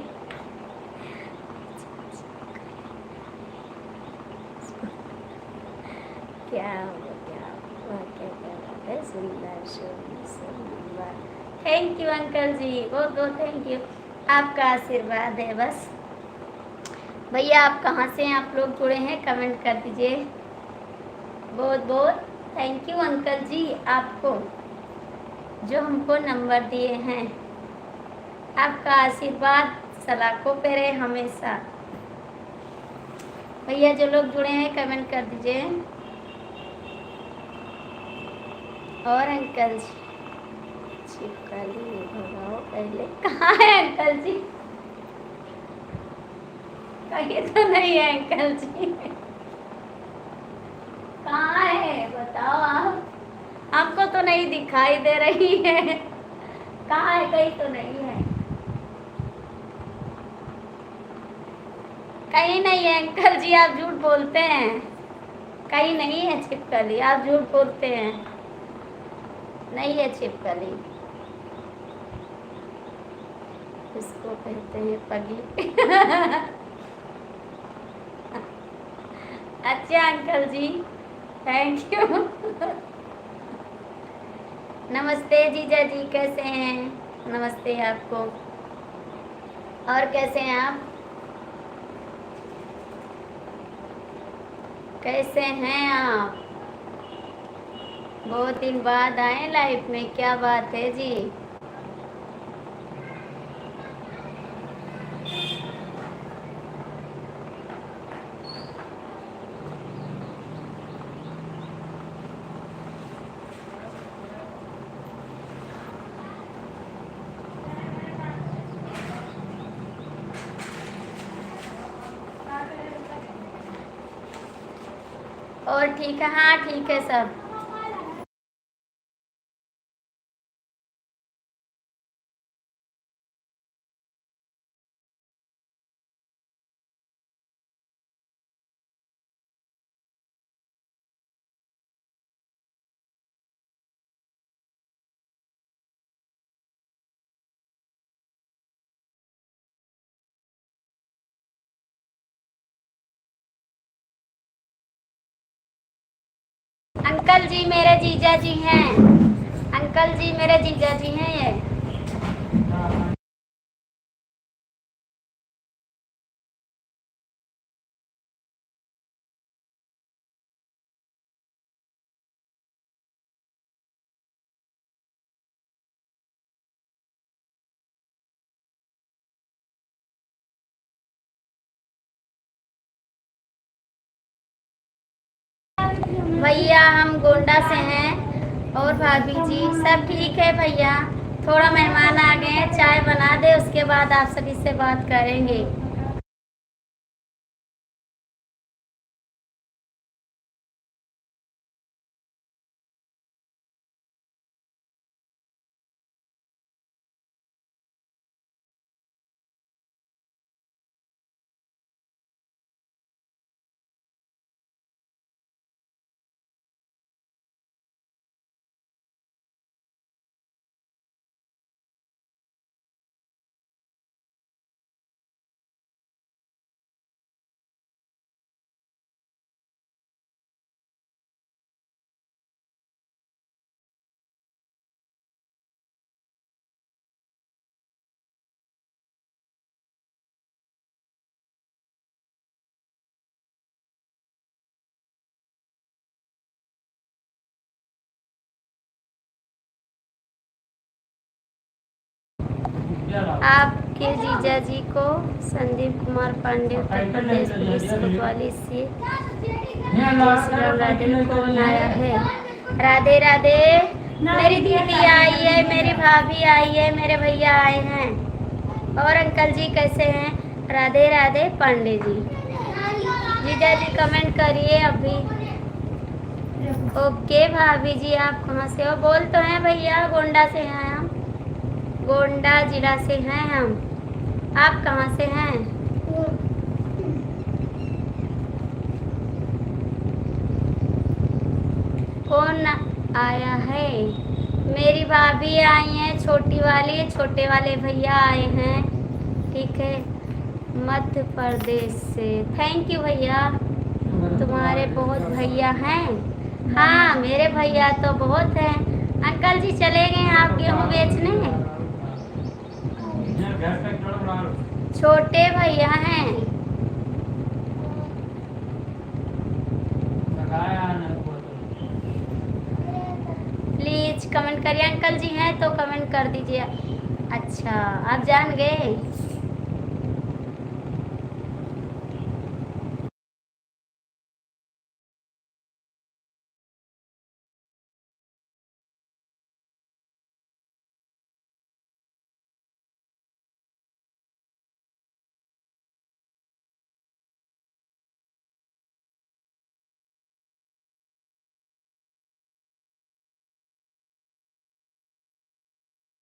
क्या हुआ, क्या हुआ, क्या क्या बात है। सुंदर सुंदर, थैंक यू अंकल जी, बहुत बहुत थैंक यू। आपका आशीर्वाद है बस। भैया आप कहाँ से हैं, आप लोग जुड़े हैं कमेंट कर दीजिए। बहुत बहुत थैंक यू अंकल जी आपको, जो हमको नंबर दिए हैं। आपका आशीर्वाद सलाखों पे रहे हमेशा। भैया जो लोग जुड़े हैं कमेंट कर दीजिए। और अंकल जी छिपकली भगाओ पहले, कहाँ है अंकल जी? कहीं तो नहीं है अंकल जी, कहाँ है बताओ आप? आपको तो नहीं दिखाई दे रही है, कहाँ है? कहीं तो नहीं है, कहीं नहीं है अंकल जी, आप झूठ बोलते हैं। कहीं नहीं है छिपकली, आप झूठ बोलते हैं, नहीं है छिपकली। इसको कहते हैं पगली। अच्छा अंकल जी, थैंक यू। नमस्ते जीजा जी, कैसे हैं? नमस्ते आपको। और कैसे हैं आप? कैसे हैं आप? बहुत दिन बाद आए लाइफ में, क्या बात है जी? और ठीक है, हाँ ठीक है सब। अंकल जी मेरे जीजा जी हैं, अंकल जी मेरे जीजा जी हैं ये। भैया हम गोंडा से हैं। और भाभी जी सब ठीक है भैया। थोड़ा मेहमान आ गए हैं, चाय बना दे, उसके बाद आप सभी से बात करेंगे। आपके जीजा जी को संदीप कुमार पांडे उत्तर प्रदेश पुलिस कोतवाली से जय श्री राम राधे कौन आया है। राधे राधे। मेरी दीदी आई है, मेरी भाभी आई है, मेरे भैया आए हैं। और अंकल जी कैसे हैं। राधे राधे पांडे जी। जीजा जी कमेंट करिए अभी। ओके भाभी जी आप कहाँ से हो। बोल तो हैं भैया गोंडा से हैं हम। गोंडा जिला से हैं हम। आप कहाँ से हैं। कौन आया है। मेरी भाभी आई हैं, छोटी वाली, छोटे वाले भैया आए हैं। ठीक है, मध्य प्रदेश से। थैंक यू भैया। तुम्हारे बहुत भैया हैं। हाँ मेरे भैया तो बहुत हैं। अंकल जी चले गए आप गेहूँ बेचने। छोटे भैया हैं। प्लीज कमेंट करिए। अंकल जी हैं तो कमेंट कर दीजिए। अच्छा आप जान गए।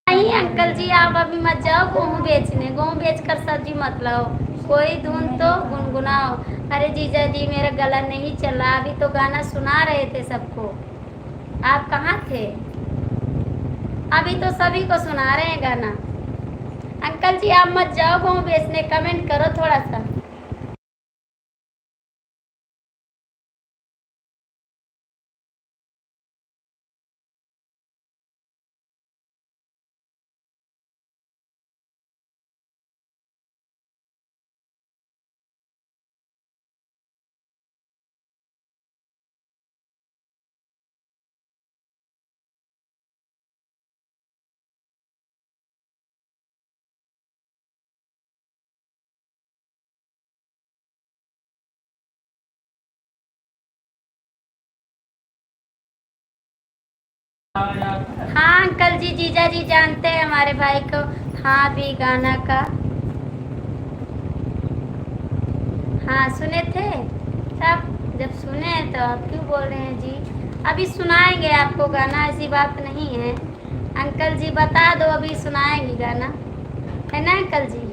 नहीं अंकल जी आप अभी मत जाओ गेहूँ बेचने। गेहूँ बेच कर सब्जी मत लाओ। कोई धुन तो गुनगुनाओ। अरे जीजा जी मेरा गला नहीं चला, अभी तो गाना सुना रहे थे सबको। आप कहाँ थे। अभी तो सभी को सुना रहे हैं गाना। अंकल जी आप मत जाओ गेहूँ बेचने, कमेंट करो थोड़ा सा। हाँ अंकल जी जीजा जी जानते हैं हमारे भाई को। हाँ भी गाना का। हाँ सुने थे सब। जब सुने तो आप क्यों बोल रहे हैं जी। अभी सुनाएंगे आपको गाना, ऐसी बात नहीं है। अंकल जी बता दो, अभी सुनाएंगे गाना, है ना अंकल जी।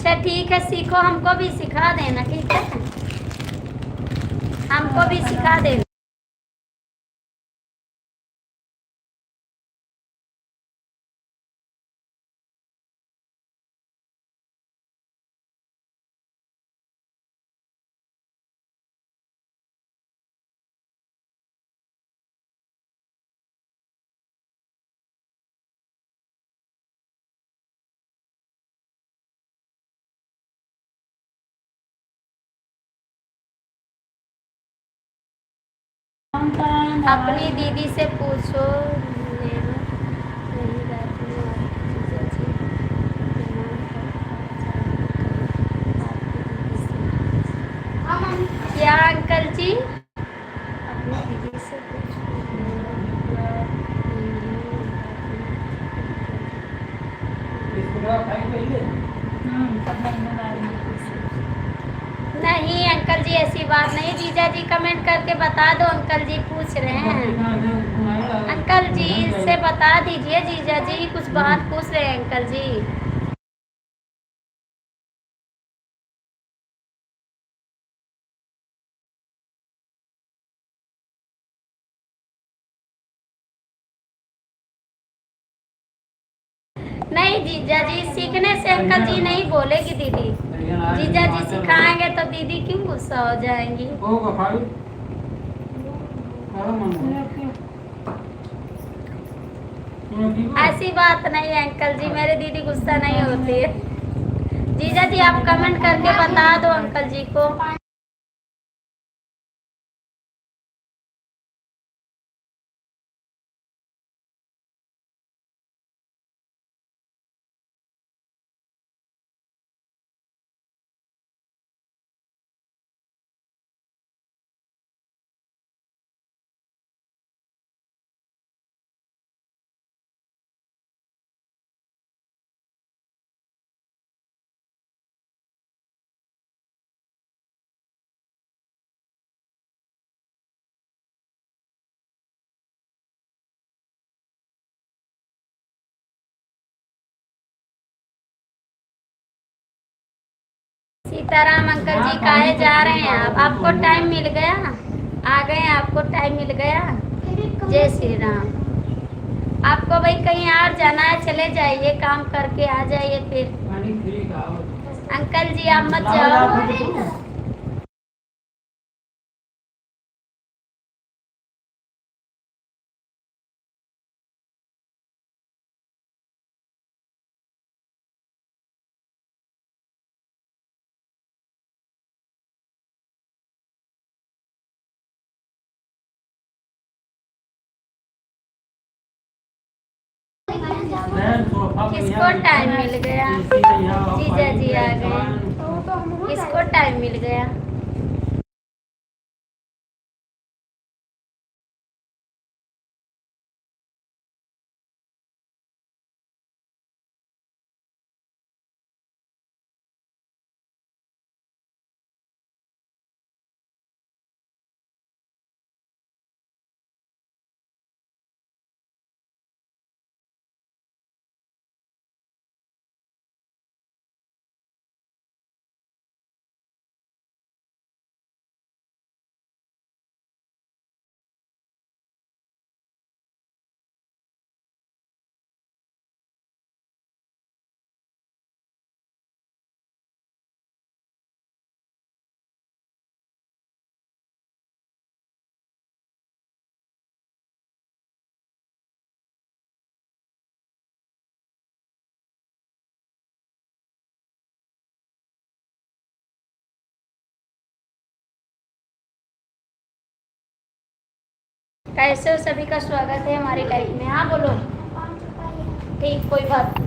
अच्छा ठीक है, सीखो, हमको भी सिखा देना, ठीक है, हमको भी सिखा देना। अपनी दीदी से पूछो, लेबर नहीं रहती है आपकी जीजा जी, बीमार है, आपकी दीदी से क्या अंकल जी, अपनी दीदी से पूछो, नहीं अंकल जी ऐसी बात नहीं, जीजा जी कमेंट करके बता दो, अंकल जी पूछ रहे हैं, अंकल जी से बता दीजिए, जीजा जी कुछ बात पूछ रहे हैं अंकल जी। नहीं जीजा जी, सीखने से अंकल जी नहीं बोलेगी दीदी, जीजा जी सिखाएंगे तो दीदी क्यों गुस्सा हो जाएंगी। ऐसी बात नहीं है अंकल जी, मेरी दीदी गुस्सा नहीं होती है। जीजा जी आप कमेंट करके बता दो अंकल जी को। सीताराम अंकल जी काहे जा रहे हैं आप, आपको टाइम मिल गया, आ गए, आपको टाइम मिल गया। जय श्री राम। आपको भाई कहीं और जाना है चले जाइए, काम करके आ जाइए फिर। अंकल जी आप मत जाओ। किसको टाइम मिल गया, जीजा जी आ गए, किसको टाइम मिल गया। कैसे हो, सभी का स्वागत है हमारी लाइफ में। हाँ बोलो। ठीक, कोई बात।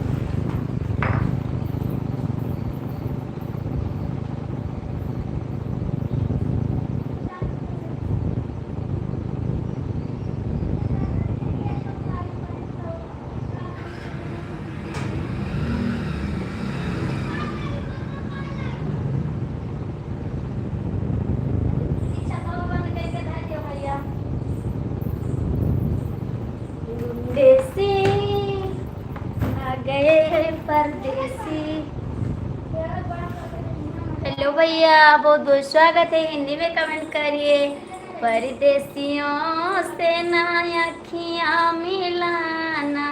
हो भैया, बहुत बहुत स्वागत है। हिंदी में कमेंट करिए। परदेसियों से ना अखियाँ मिलाना,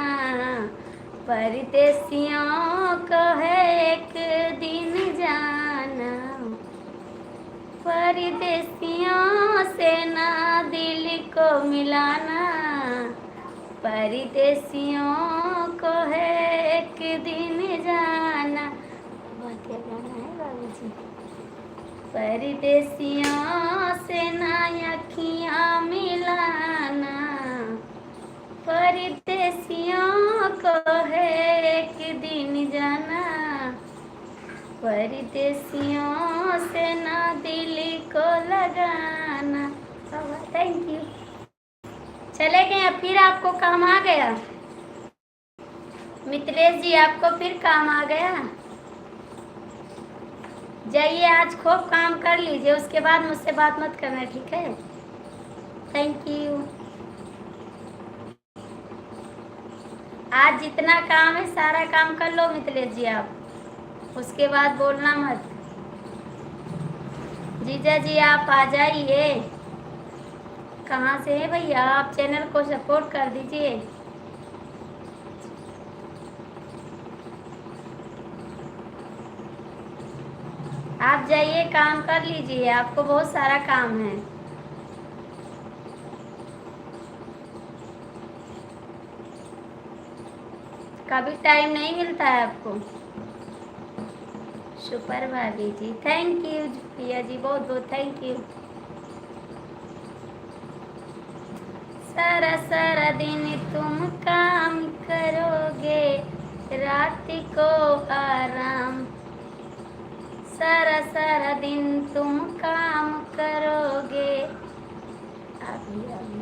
परदेसियों को है एक दिन जाना, परदेसियों से ना दिल को मिलाना, परदेसियों को है एक दिन जाना। बहुत क्या गाना है बाबूजी। परदेसियों से ना अखियाँ मिलाना, परदेसियों को है एक दिन जाना, परदेसियों से ना दिल को लगाना। Thank you. चले गए, अब फिर आपको काम आ गया मिथिलेश जी, आपको फिर काम आ गया। जाइए आज खूब काम कर लीजिए, उसके बाद मुझसे बात मत करना, ठीक है। Thank you. आज जितना काम है सारा काम कर लो मिथिलेश जी आप, उसके बाद बोलना मत। जीजा जी आप आ जाइए। कहाँ से है भैया, आप चैनल को सपोर्ट कर दीजिए। आप जाइए काम कर लीजिए, आपको बहुत सारा काम है। कभी टाइम नहीं मिलता है आपको। सुपर भाभी जी थैंक यू, प्रिया जी बहुत बहुत थैंक यू। सारा सारा दिन तुम काम करोगे, रात को आराम, सारा सारा दिन तुम काम करोगे। अभी अभी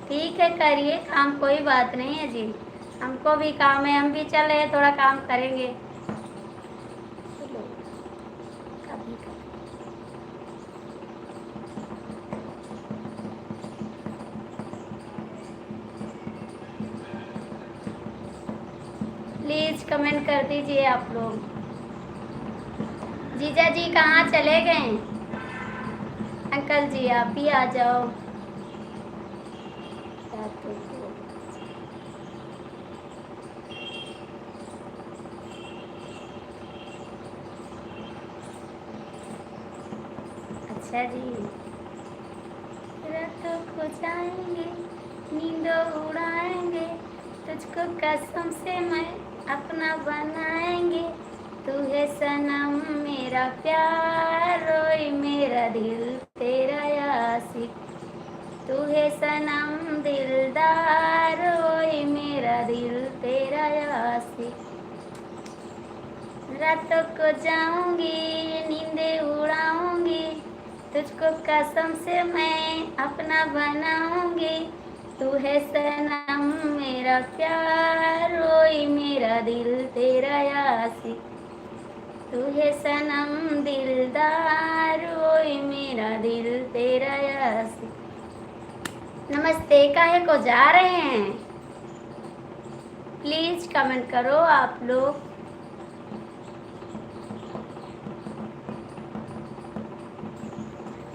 ठीक है, करिए काम, कोई बात नहीं है जी। हमको भी काम है, हम भी चल रहे हैं, थोड़ा काम करेंगे। कभी प्लीज कमेंट कर दीजिए आप लोग। जीजा जी कहाँ चले गए? अंकल जी आप ही आ जाओ। अच्छा जी, रातों को जाएंगे, नींदों उड़ाएंगे, तुझको कसम से मैं अपना बनाएंगे, तू है सनम मेरा प्यार, रोए मेरा दिल तेरा आशिक, तू है सनम दिलदार, रोए मेरा दिल तेरा आशिक। रातों को जाऊंगी, नींदें उड़ाऊंगी, तुझको कसम से मैं अपना बनाऊंगी, तू है सनम मेरा प्यार, रोई मेरा दिल तेरा आशिक, तू है सनम दिलदार, रोई मेरा दिल तेरा आशिक। नमस्ते काहे को जा रहे हैं? प्लीज कमेंट करो आप लोग।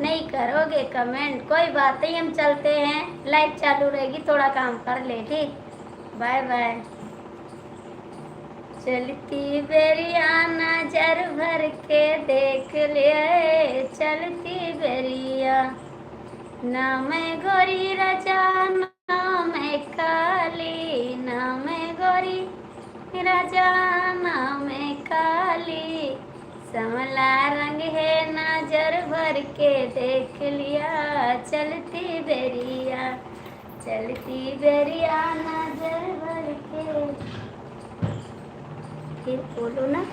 नहीं करोगे कमेंट, कोई बात नहीं, हम चलते हैं, लाइव चालू रहेगी, थोड़ा काम कर ले, ठीक। Bye bye. चलती बेरिया नजर भर के देख ले, चलती बेरिया, ना मैं गोरी राजा ना मैं काली, ना मैं गोरी राजा ना मैं काली, समला रंग है नजर भर के देख लिया, चलती बेरिया, चलती बेरिया नजर भर के। फिर बोलो ना,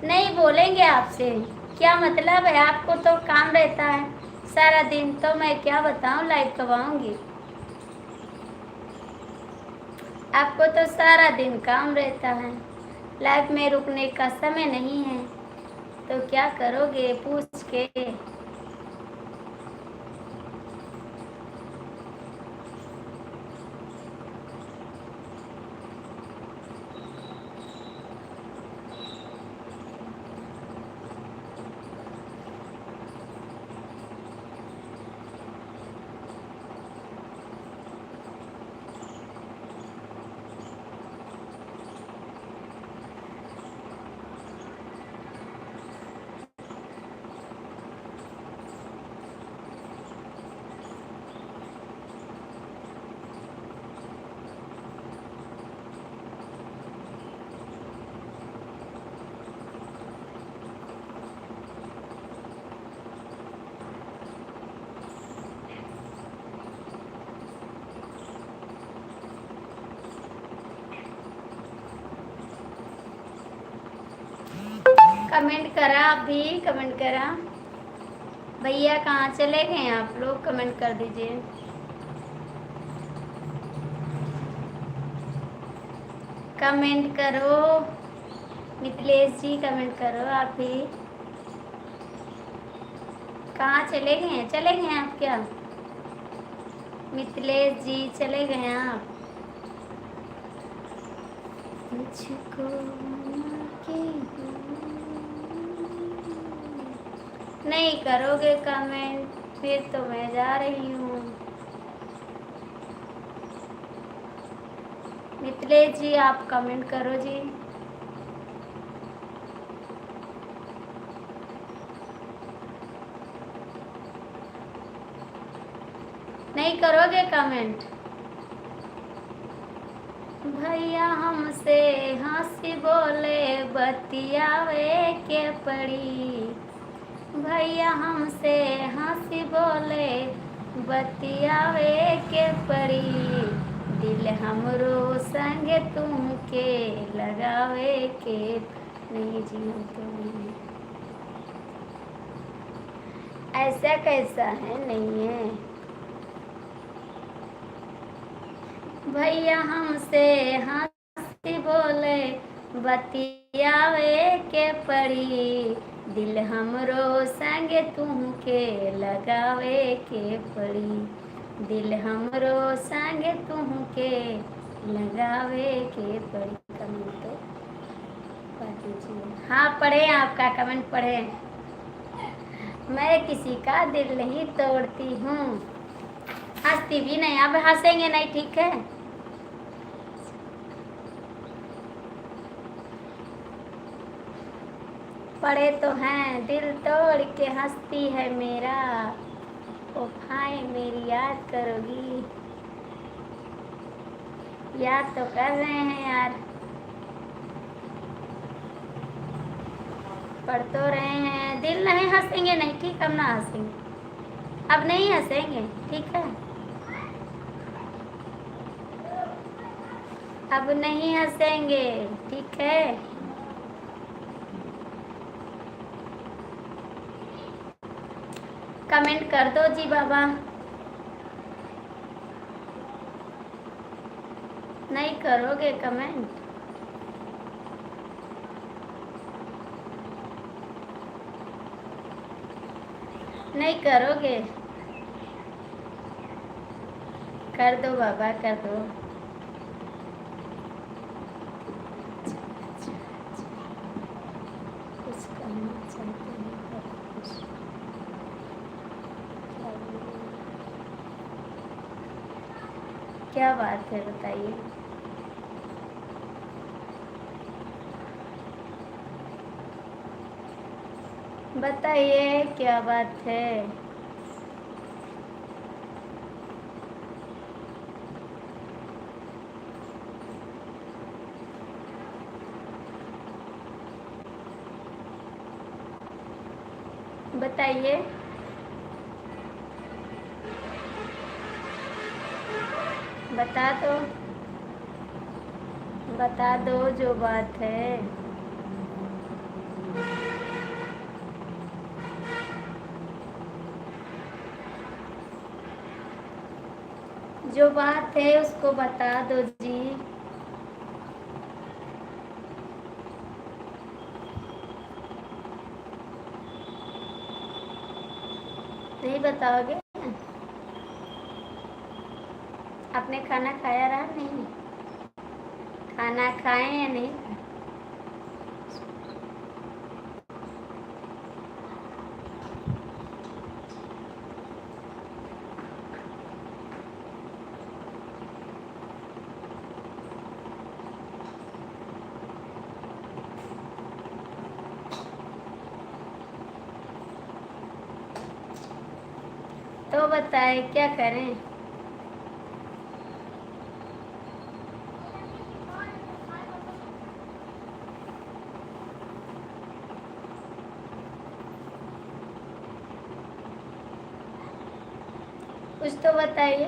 नहीं बोलेंगे आपसे, क्या मतलब है? आपको तो काम रहता है सारा दिन, तो मैं क्या बताऊं, लाइव कब आऊंगी? आपको तो सारा दिन काम रहता है, लाइफ में रुकने का समय नहीं है, तो क्या करोगे पूछ के? कमेंट करा, आप भी कमेंट करा। भैया कहाँ चले गए आप लोग, कमेंट कर दीजिए। कमेंट करो मिथिलेश जी, कमेंट करो आप भी। कहाँ चले गए हैं, चले गए हैं आप क्या? मिथिलेश जी चले गए हैं आप? मुझको नहीं करोगे कमेंट फिर तो मैं जा रही हूँ। मिथिलेश जी आप कमेंट करो जी। नहीं करोगे कमेंट? भैया हमसे हंसी बोले बतियावे के पड़ी। भैया हमसे हंसी बोले बतियावे के पड़ी। दिल हमरो संग तुमके लगावे के। नहीं जी हम तो नहीं। ऐसा कैसा है, नहीं है। भैया हमसे हंसी बोले बतियावे के पड़ी। दिल हमरो संग तुमके लगावे के पड़ी। दिल हमरो संग तुमके लगावे के पड़ी। कमेंट तो पढ़ दीजिए। हाँ पढ़े, आपका कमेंट पढ़े। मैं किसी का दिल नहीं तोड़ती हूँ। हंसती भी नहीं, अब हंसेंगे नहीं, ठीक है। पढ़े तो हैं, दिल तोड़ के हंसती है मेरा। वफाएं मेरी याद करोगी? याद तो कर रहे हैं यार, पढ़ तो रहे हैं। दिल नहीं हंसेंगे नहीं, ठीक, हम ना हंसेंगे, अब नहीं हंसेंगे, ठीक है। अब नहीं हंसेंगे, ठीक है। कमेंट कर दो जी बाबा। नहीं करोगे कमेंट? नहीं करोगे? कर दो बाबा, कर दो। कुछ करना चाहते हैं पर कुछ क्या बात है, बताइए। बताइए क्या बात है। बताइए। बता दो, बता दो जो बात है। जो बात है उसको बता दो जी। नहीं बताओगे? आपने खाना खाया रहा नहीं? खाना खाए या नहीं? तो बताए क्या करें। कुछ तो बताइए।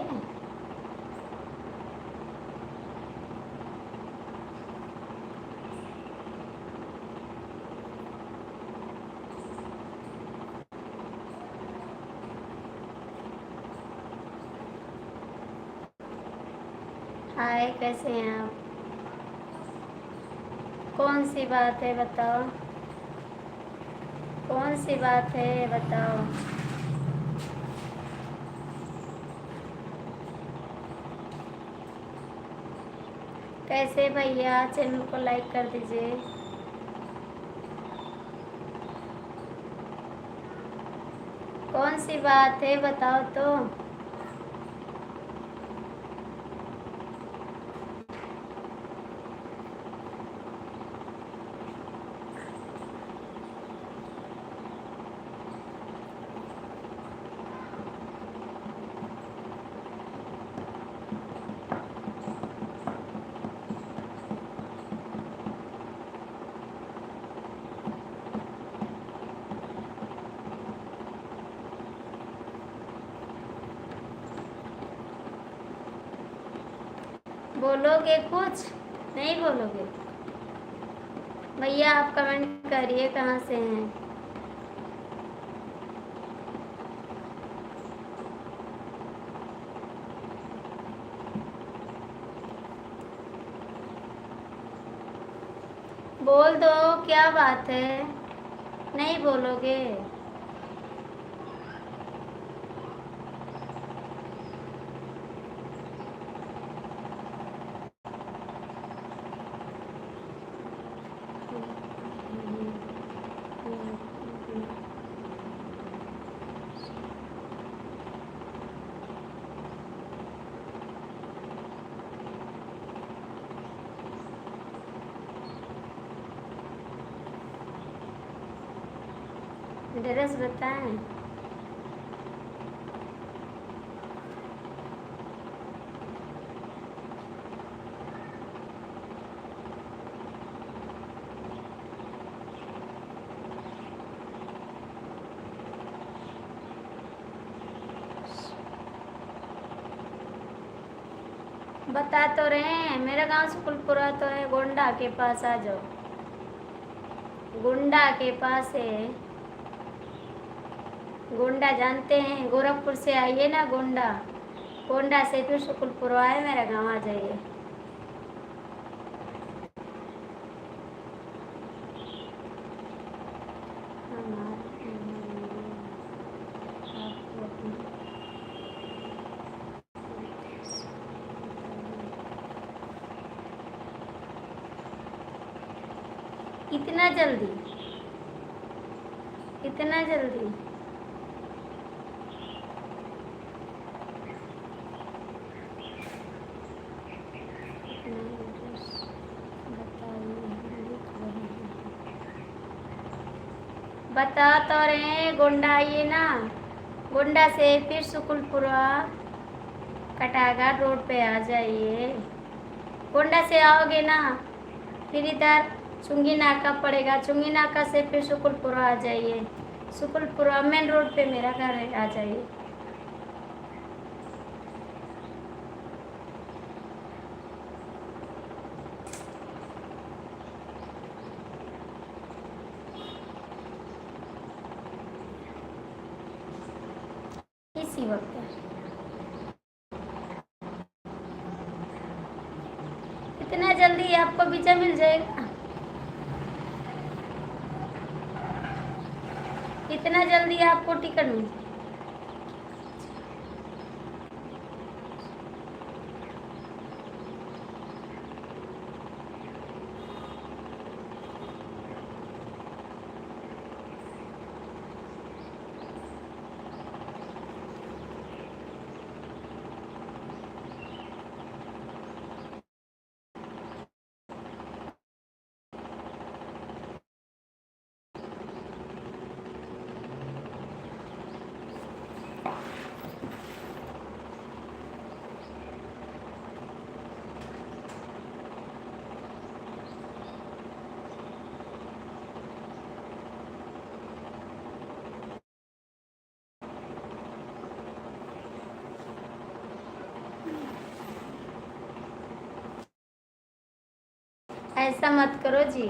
हाय, कैसे हैं आप? कौन सी बात है बताओ? कौन सी बात है बताओ? कैसे भैया, चैनल को लाइक कर दीजिए। कौन सी बात है बताओ तो। बोलोगे कुछ? नहीं बोलोगे? भैया आप कमेंट करिए, कहाँ से हैं? बोल दो, क्या बात है? नहीं बोलोगे? ड्रेस बताएं? बता तो रहे हैं, मेरा गांव सुकुलपुरा तो है, गोंडा के पास आ जाओ। गोंडा के पास है। गोंडा जानते हैं? गोरखपुर से आइए ना गोंडा। गोंडा से फिर सुकुलपुरा है, मेरा गांव आ जाइए। इतना जल्दी? इतना जल्दी? बता तो रहे हैं, गोंडा आइए ना। गोंडा से फिर सुकुलपुरा कटाघाट रोड पे आ जाइए। गोंडा से आओगे ना, फिर इधर चुंगी नाका पड़ेगा, चुंगी नाका से फिर सुकुलपुरा आ जाइए। सुकुलपुरा मेन रोड पे मेरा घर है, आ जाइए। इसी वक्त इतना जल्दी आपको वीजा मिल जाएगा? इतना जल्दी आपको टिकट मिल जाएगा? ऐसा मत करो जी,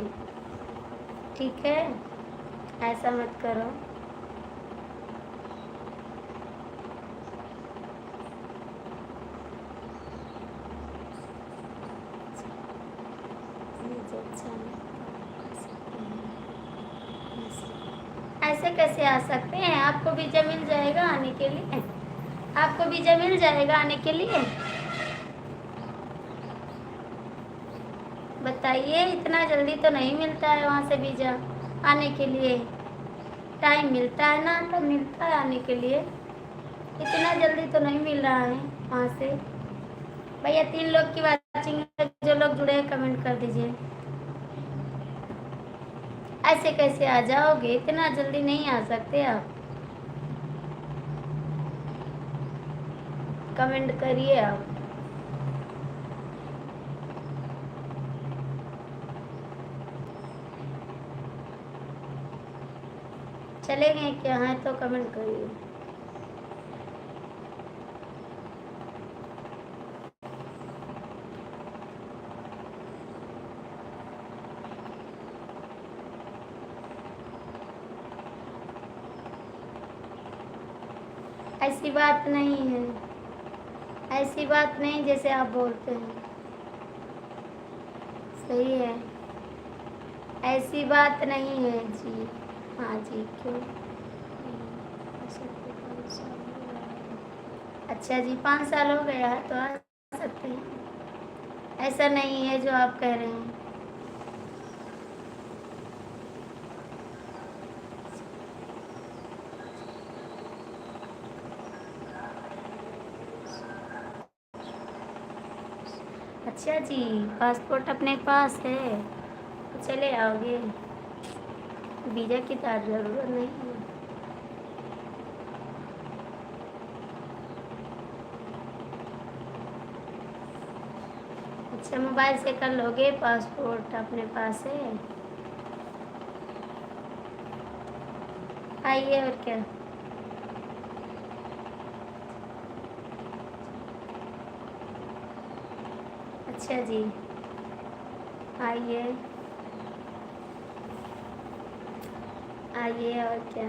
ठीक है? ऐसा मत करो। मुझे अच्छा नहीं सकते हैं। ऐसे कैसे आ सकते हैं? आपको वीजा मिल जाएगा आने के लिए। आपको वीजा मिल जाएगा आने के लिए। बताइए, इतना जल्दी तो नहीं मिलता है वहाँ से वीजा आने के लिए। टाइम मिलता है ना, तब मिलता है आने के लिए। इतना जल्दी तो नहीं मिल रहा है वहाँ से। भैया 3 लोग की वाचिंग है, जो लोग जुड़े हैं कमेंट कर दीजिए। ऐसे कैसे आ जाओगे? इतना जल्दी नहीं आ सकते आप। कमेंट करिए आप। चले गए क्या है तो कमेंट करिए। ऐसी बात नहीं है, ऐसी बात नहीं जैसे आप बोलते हैं। सही है, ऐसी बात नहीं है जी। हाँ जी, क्यों? अच्छा जी, 5 साल हो गया है तो आ सकते हैं। ऐसा नहीं है जो आप कह रहे हैं। अच्छा जी, पासपोर्ट अपने पास है तो चले आओगे। वीज़ा की तो ज़रूरत नहीं है। अच्छा, मोबाइल से कर लोगे? पासपोर्ट अपने पास है। आइए, और क्या। अच्छा जी, आइए आइए, और क्या।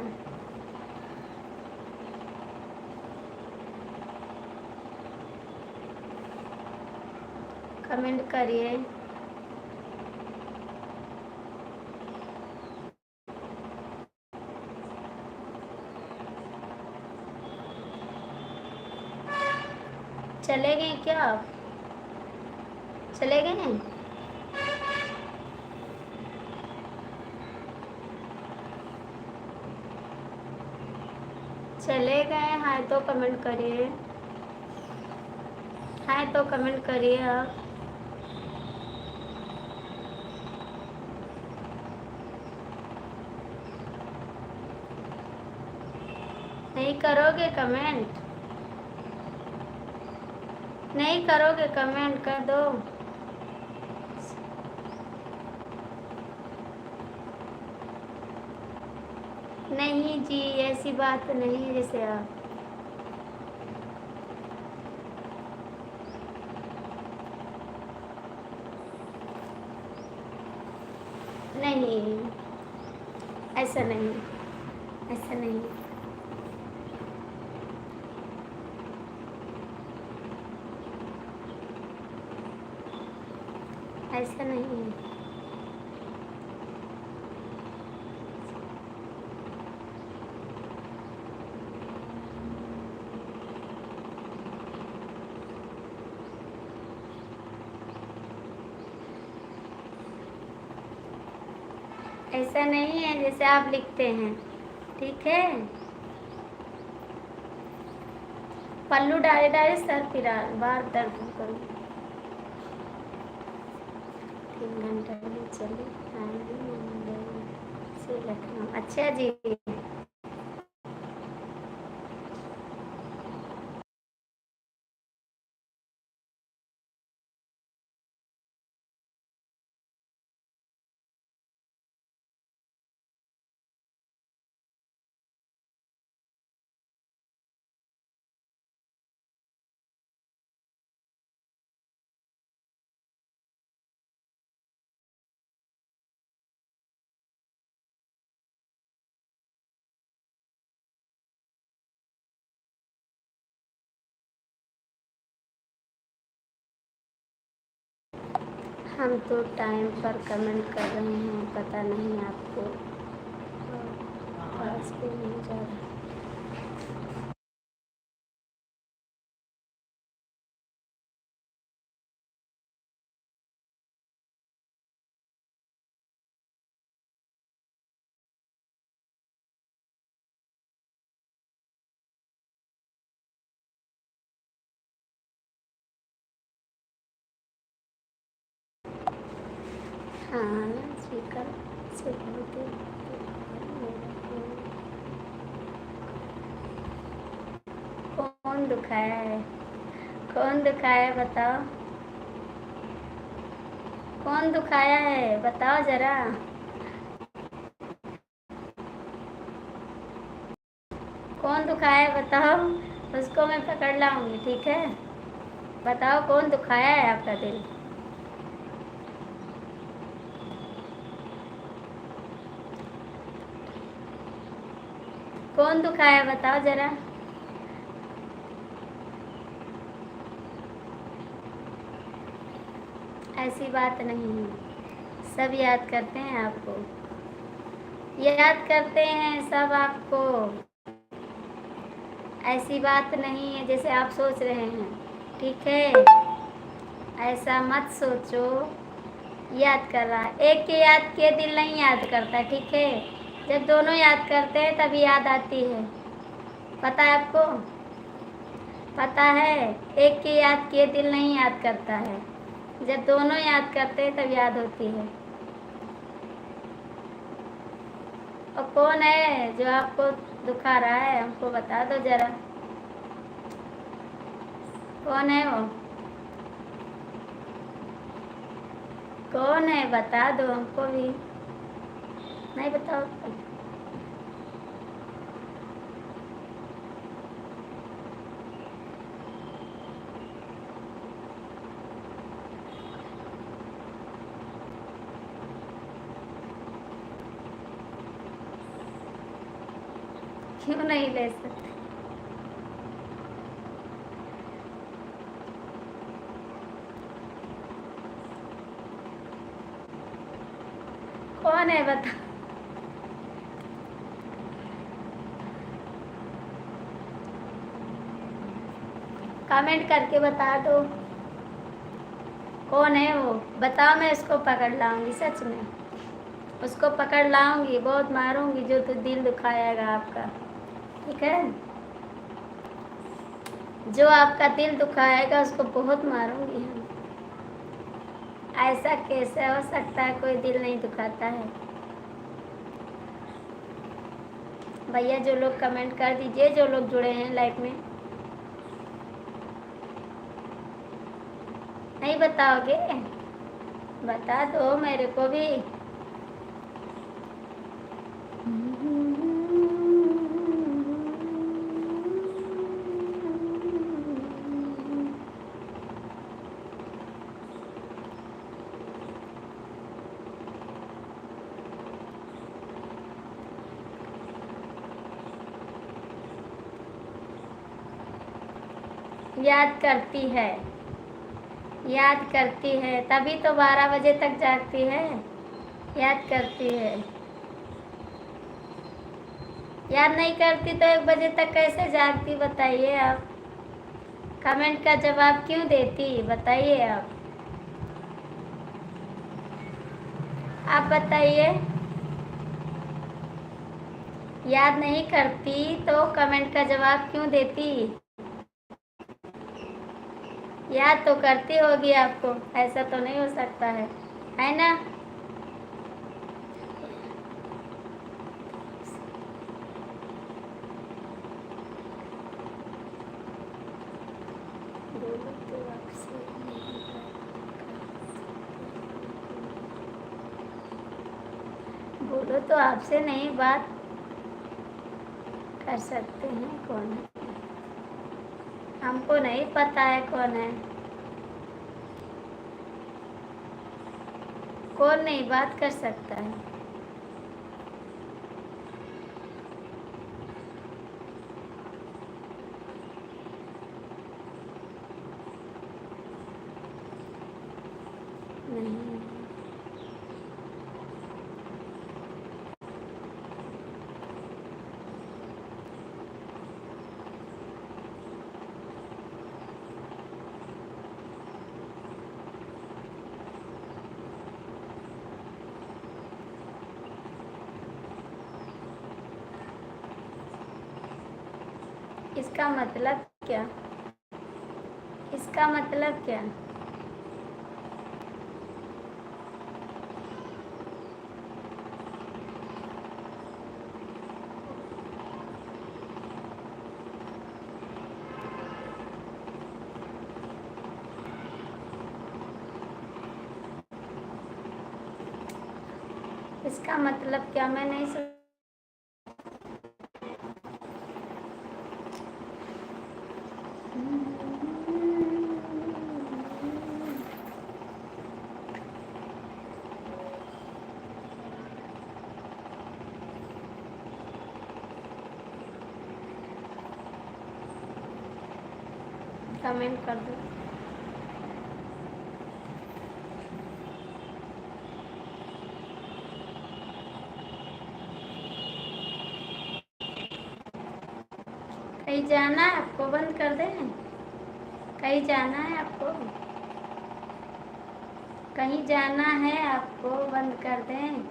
कमेंट करिए। चले गए क्या आप? चले गए हैं? चले गए हैं तो कमेंट करिए। हैं तो कमेंट करिए आप। नहीं करोगे कमेंट? नहीं करोगे कमेंट? कर दो। नहीं जी, ऐसी बात नहीं है जैसे आप। नहीं, ऐसा नहीं, ऐसा नहीं। ऐसा नहीं है। ऐसा नहीं है जैसे आप लिखते हैं। ठीक है। पल्लू डाले डाले सर फिरा बार दर्द करूँ। 3 घंटा में चले आएंगे मुंबई से लखनऊ। अच्छा जी। हम तो टाइम पर कमेंट कर रहे हैं, पता नहीं आपको पास भी नहीं जा रहा। हाँ स्पीकर से बहुत ही कौन दुखाया है, कौन दुखाया है बताओ, कौन दुखाया है बताओ जरा। कौन दुखाया है बताओ, उसको मैं पकड़ लाऊंगी, ठीक है। बताओ कौन दुखाया है आपका दिल। कौन दुखाया है बताओ जरा। ऐसी बात नहीं है, सब याद करते हैं आपको, याद करते हैं सब आपको। ऐसी बात नहीं है जैसे आप सोच रहे हैं, ठीक है। ऐसा मत सोचो, याद कर रहा है, एक के याद किए दिल नहीं याद करता, ठीक है। जब दोनों याद करते हैं तब याद आती है, पता है आपको, पता है। एक के याद किए दिल नहीं याद करता है, जब दोनों याद करते हैं तब याद होती है। और कौन है जो आपको दुखा रहा है, हमको बता दो जरा, कौन है वो, कौन है बता दो हमको भी। नहीं बताओ क्यों नहीं ले सकते। कौन है बता, कमेंट करके बता दो कौन है वो, बताओ, मैं उसको पकड़ लाऊंगी, सच में उसको पकड़ लाऊंगी, बहुत मारूंगी जो तो दिल दुखाएगा आपका, ठीक है। जो आपका दिल दुखाएगा उसको बहुत मारूंगी हम। ऐसा कैसे हो सकता है, कोई दिल नहीं दुखाता है। भैया जो लोग कमेंट कर दीजिए, जो लोग जुड़े हैं लाइव में। नहीं बताओगे, बता दो मेरे को भी। याद करती है, याद करती है, तभी तो 12 बजे तक जागती है, याद करती है। याद नहीं करती तो 1 बजे तक कैसे जागती बताइए आप। कमेंट का जवाब क्यों देती बताइए आप बताइए। याद नहीं करती तो कमेंट का जवाब क्यों देती। याद तो करती होगी आपको, ऐसा तो नहीं हो सकता है ना। बोलो तो आपसे नहीं बात कर सकते हैं, कौन है हमको नहीं पता है, कौन है, कौन नहीं बात कर सकता है। नहीं। इसका मतलब क्या? इसका मतलब क्या? इसका मतलब क्या? मैं नहीं सुन। कमेंट कर दो। कहीं जाना है आपको? बंद कर दें? कहीं जाना है आपको? कहीं जाना है आपको? बंद कर दें?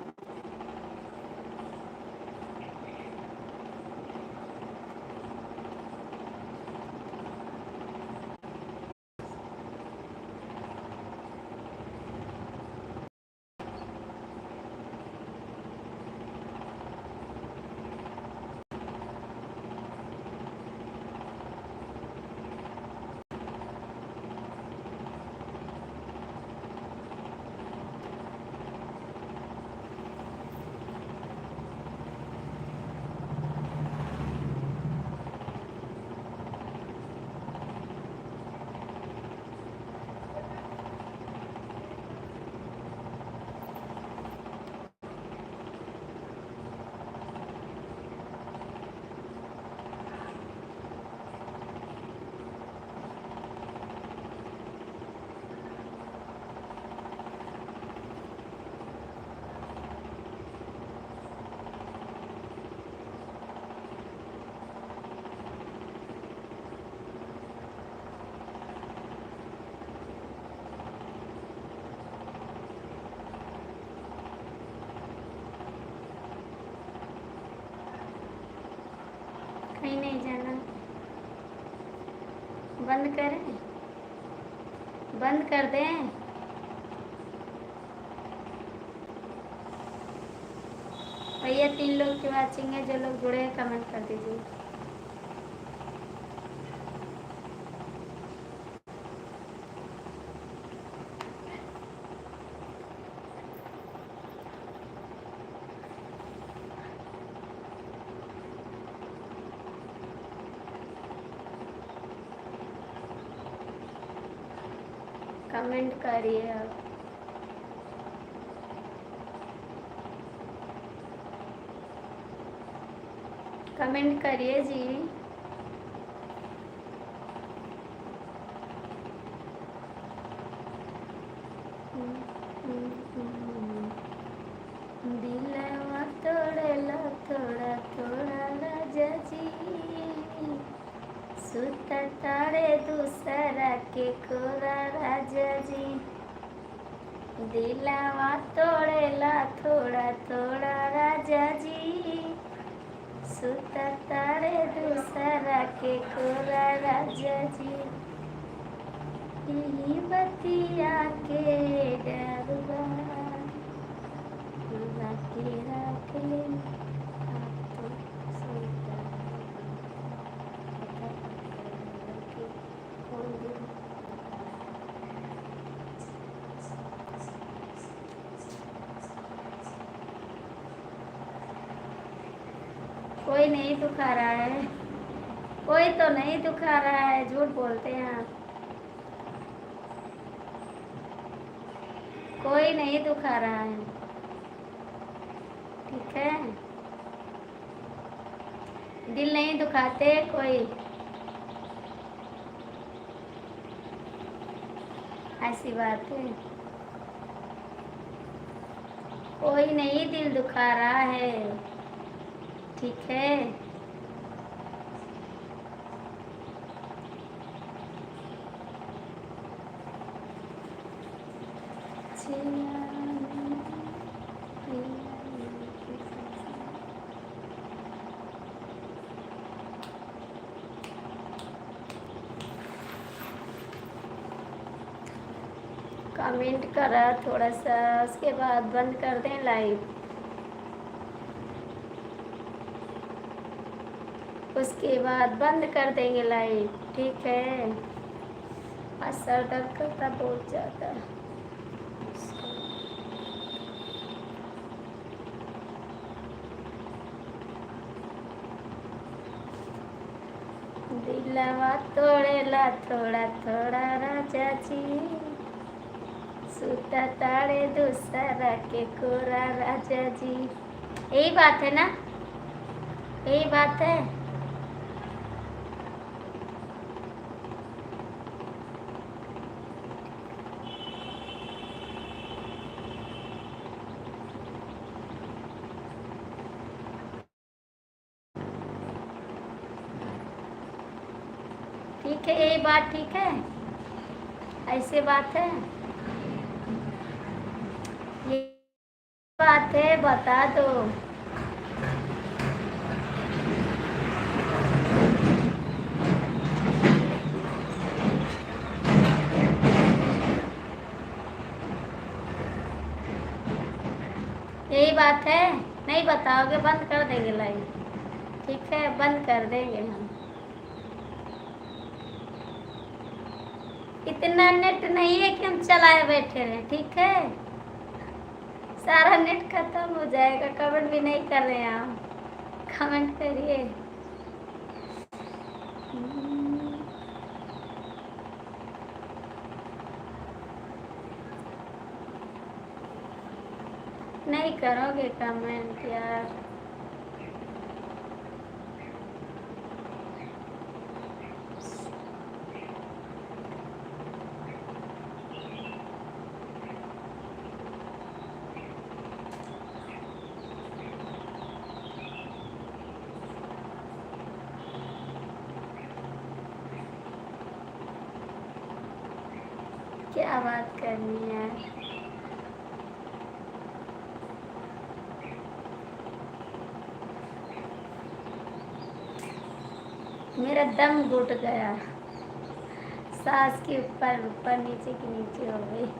कहीं नहीं जाना। बंद करें? बंद कर दें? भैया 3 लोग की वाचिंग है, जो लोग जुड़े हैं कमेंट कर दीजिए। कमेंट करिए आप। कमेंट करिए जी। दिलवा तोड़ेला थोड़ा थोड़ा राजा जी, सुता तारे दूसरा के कोरा राजा जी। दिलवा तोड़ेला थोड़ा थोड़ा राजा जी, सुता तारे दूसरा के कोरा राजा जी। यही बतिया के डरवा के रख ले। आप तो सुनता के खोल दे। कोई नहीं दुखा रहा है, कोई तो नहीं दुखा रहा है, झूठ बोलते हैं आप। कोई नहीं दुखा रहा है, ठीक है? दिल नहीं दुखाते कोई, ऐसी बात है। कोई नहीं दिल दुखा रहा है, ठीक है। कमेंट करा थोड़ा सा, उसके बाद बंद कर दें लाइव। उसके बाद बंद कर देंगे लाइव, ठीक है। आज सर दर्द करता बहुत ज़्यादा। दिलवा तोड़ेला थोड़ा थोड़ा राजा जी, सूता ताड़े दूसरा के कोरा राजा जी। यही बात है ना, यही बात है। ठीक है, यही बात ठीक है, ऐसे बात है, ये बात है, बता दो। यही बात है, नहीं बताओगे बंद कर देंगे लाइव, ठीक है, बंद कर देंगे हम। इतना नेट नहीं है कि हम चलाए बैठे रहे, ठीक है। सारा नेट खत्म हो जाएगा, कमेंट भी नहीं कर रहे हैं आप, कमेंट करिए। नहीं करोगे कमेंट यार। क्या बात करनी है, मेरा दम घुट गया, सांस के ऊपर ऊपर नीचे की नीचे हो गई।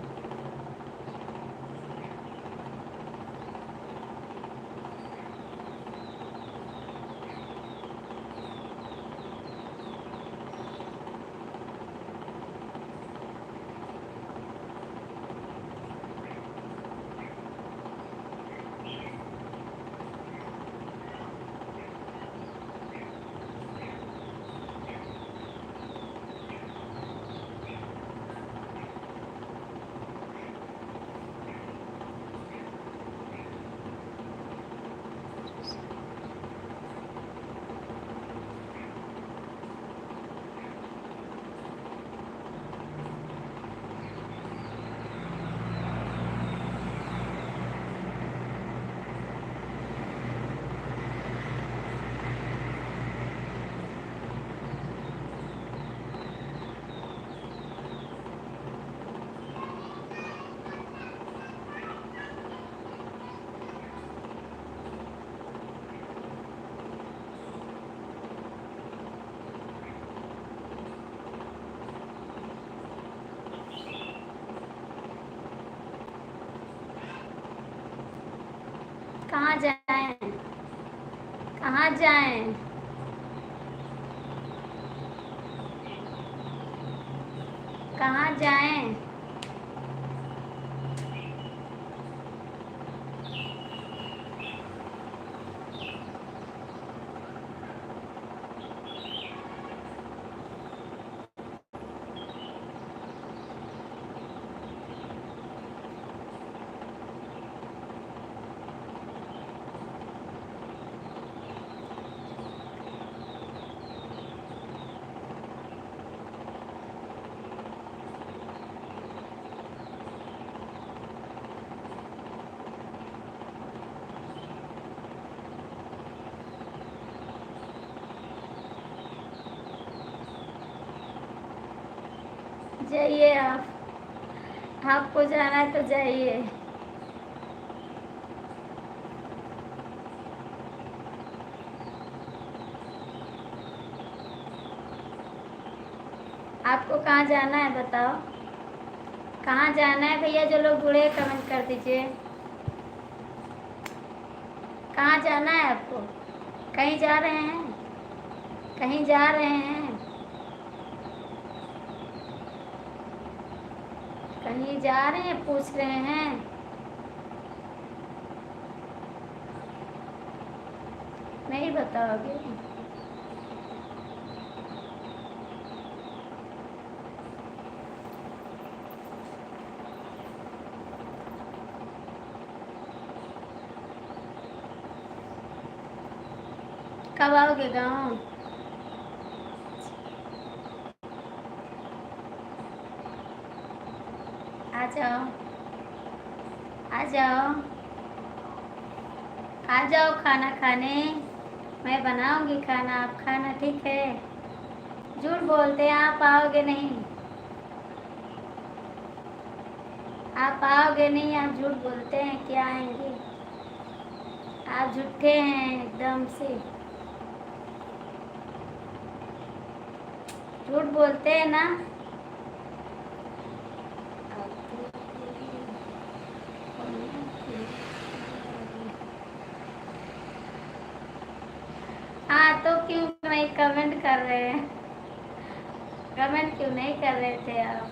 कहाँ जाएं, कहाँ जाएं, कहाँ जाएं। जाइए आप, आपको जाना है तो जाइए। आपको कहाँ जाना है बताओ, कहाँ जाना है भैया? जो लोग जुड़े कमेंट कर दीजिए। कहाँ जाना है आपको? कहीं जा रहे हैं? कहीं जा रहे हैं? कहीं जा रहे हैं पूछ रहे हैं? नहीं बताओगे? कब आओगे गाँव? आ जाओ, आ जाओ, आ जाओ खाना खाने। मैं बनाऊंगी खाना, आप खाना, ठीक है? झूठ बोलते हैं आप, आओगे नहीं। आप आओगे नहीं, आप झूठ बोलते हैं कि आएंगे। आप झूठे हैं एकदम से, झूठ बोलते हैं ना। हाँ तो क्यों नहीं कमेंट कर रहे हैं? कमेंट क्यों नहीं कर रहे थे आप?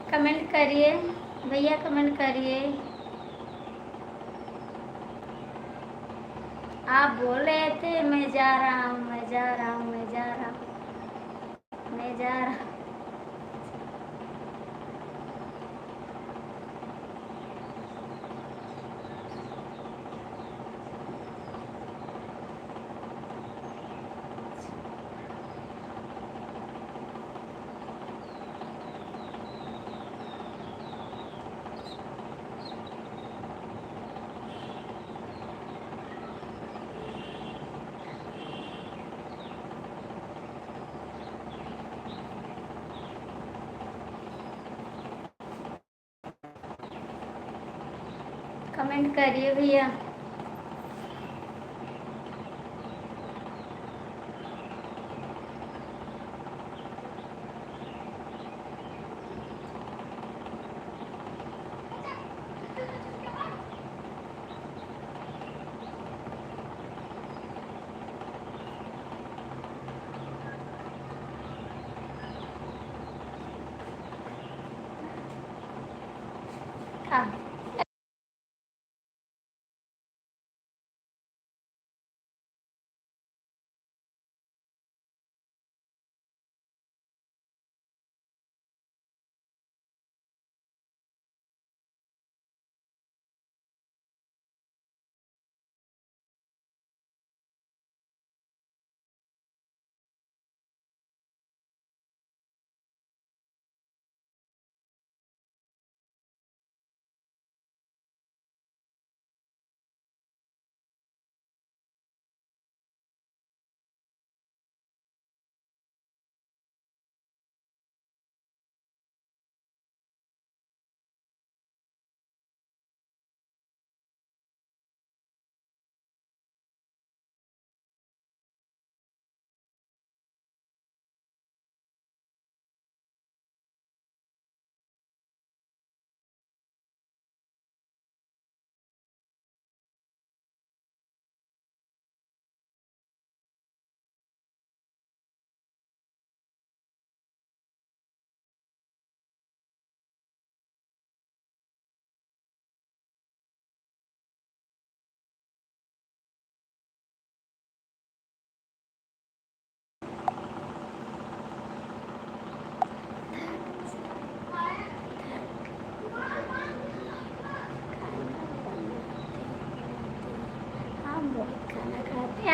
कमेंट करिए भैया, कमेंट करिए। आप बोल रहे थे मैं जा रहा हूँ, मैं जा रहा हूँ, मैं जा रहा हूँ, मैं जा रहा हूँ। कमेंट करिए भैया। हाँ।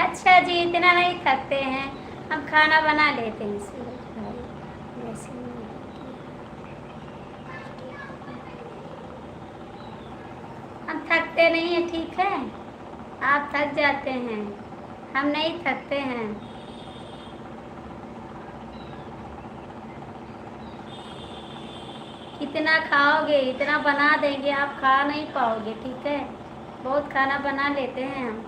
अच्छा जी, इतना नहीं थकते हैं, हम खाना बना लेते हैं इसलिए वैसे नहीं। हम थकते नहीं हैं, ठीक है। आप थक जाते हैं, हम नहीं थकते हैं। कितना खाओगे, इतना बना देंगे, आप खा नहीं पाओगे, ठीक है। बहुत खाना बना लेते हैं हम।